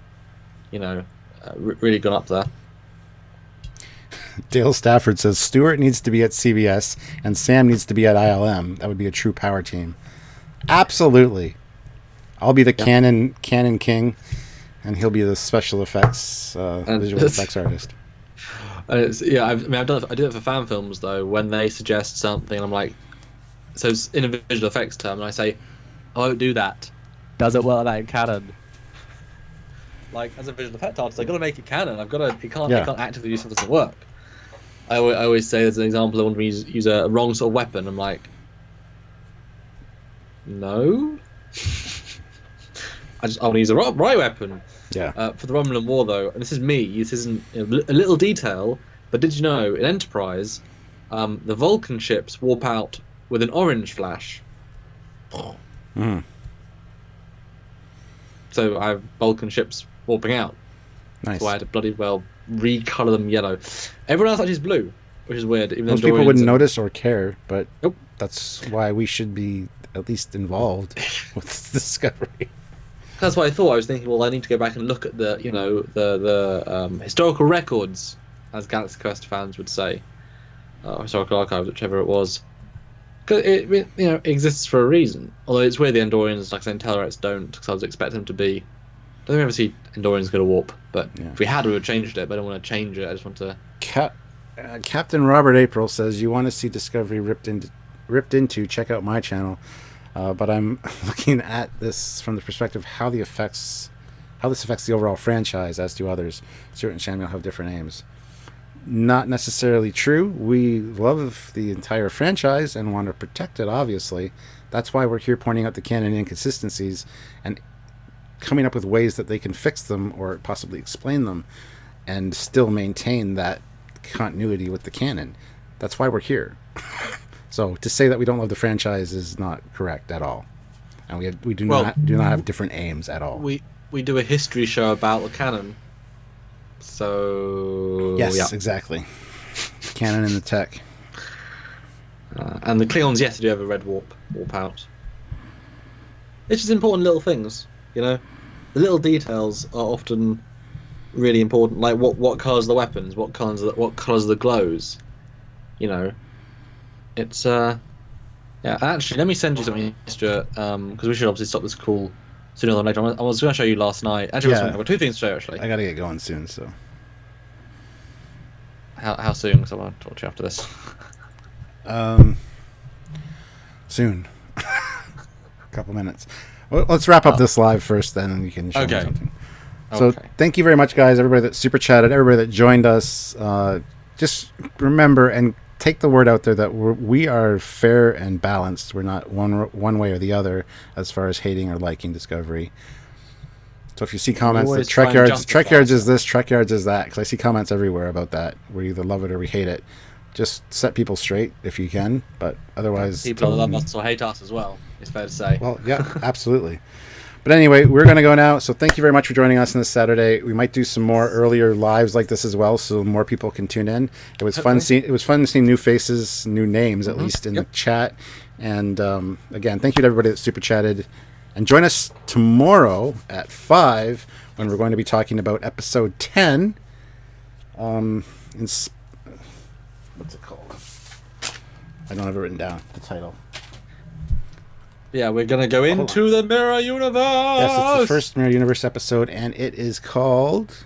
really gone up there. Dale Stafford says Stewart needs to be at CBS and Sam needs to be at ILM. That would be a true power team. Absolutely. I'll be the canon king, and he'll be the special effects, visual effects artist. I've done it. I do it for fan films though. When they suggest something, I'm like, so it's in a visual effects term, and I say, I won't do that. Does it work that in canon? Like as a visual effect artist, I've got to make it canon. It can't actively do something that doesn't work. I always say, as an example, I want to use a wrong sort of weapon. I'm like, no. I want to use a right weapon. Yeah. For the Romulan War, though, and this is me. This isn't a little detail, but did you know in Enterprise, the Vulcan ships warp out with an orange flash. Mm. So I have Vulcan ships warping out. Nice. So I had to bloody well recolor them yellow. Everyone else actually is blue, which is weird. Even Most people wouldn't notice or care, but that's why we should be at least involved with this discovery. That's what I thought. I was thinking, well, I need to go back and look at the historical records, as Galaxy Quest fans would say, historical archives, whichever it was. Because it exists for a reason. Although it's weird the Andorians, like I said, Tellarites don't, because I was expecting them to be. I don't think we ever see Andorians go to warp, but if we had, we would have changed it. But I don't want to change it. I just want to. Captain Robert April says, "You want to see Discovery ripped into? Check out my channel." But I'm looking at this from the perspective of how this affects the overall franchise, as do others. Certain channels have different aims. Not necessarily true. We love the entire franchise and want to protect it, obviously. That's why we're here pointing out the canon inconsistencies and coming up with ways that they can fix them or possibly explain them and still maintain that continuity with the canon. That's why we're here. So to say that we don't love the franchise is not correct at all. And we do not have different aims at all. We do a history show about the canon. So yes, exactly. Canon and the tech. And the Klingons, yes, do have a red warp out. It's just important little things, The little details are often really important. Like what colours are the weapons, what colours are the glows. It's Actually, let me send you something, Stuart, because we should obviously stop this call sooner than later. I was going to show you last night. Actually, I've got two things to show you, actually. I got to get going soon, so. How soon? Because I want to talk to you after this. Soon. A couple minutes. Well, let's wrap up this live first, then, and you can show me something. So, thank you very much, guys. Everybody that super chatted, everybody that joined us. Just remember and take the word out there that we are fair and balanced. We're not one way or the other as far as hating or liking Discovery. So if you see comments that Trekyards is this, Trekyards is that, because I see comments everywhere about that. We either love it or we hate it. Just set people straight if you can, but otherwise... People love us or hate us as well, it's fair to say. Well, yeah, absolutely. But anyway, we're going to go now. So thank you very much for joining us on this Saturday. We might do some more earlier lives like this as well, so more people can tune in. It was fun seeing new faces, new names at least in the chat. And again, thank you to everybody that super chatted. And join us tomorrow at 5 when we're going to be talking about episode 10. What's it called? I don't have it written down. The title. Yeah, we're going to go into the Mirror Universe. Yes, it's the first Mirror Universe episode, and it is called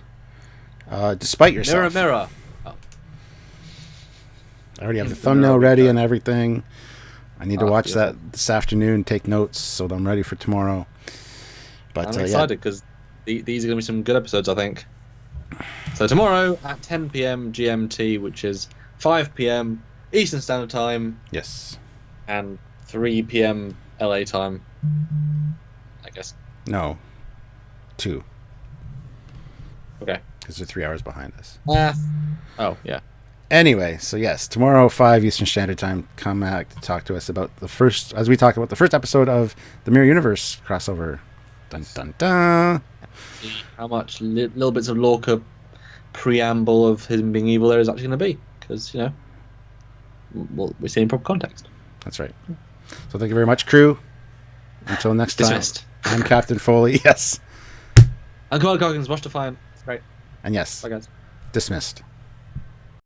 Despite Yourself. Mirror. Oh. I already have the thumbnail ready and everything. I need to watch that this afternoon, take notes, so that I'm ready for tomorrow. But I'm excited because these are going to be some good episodes, I think. So tomorrow at 10 p.m. GMT, which is 5 p.m. Eastern Standard Time. Yes. And 3 p.m. LA time, I guess. No. 2. Okay. Because they're 3 hours behind us. Oh, yeah. Anyway, so yes, tomorrow 5 Eastern Standard Time, come back to talk to us about as we talk about the first episode of the Mirror Universe crossover. Dun dun dun. See how much little bits of Lorca preamble of him being evil there is actually going to be, because we're seeing proper context. That's right. So thank you very much, crew. Until next time. Dismissed. I'm Captain Foley. Yes. I'm Commander Coggins. Watch the fire. It's great. And yes. Bye, guys. Dismissed.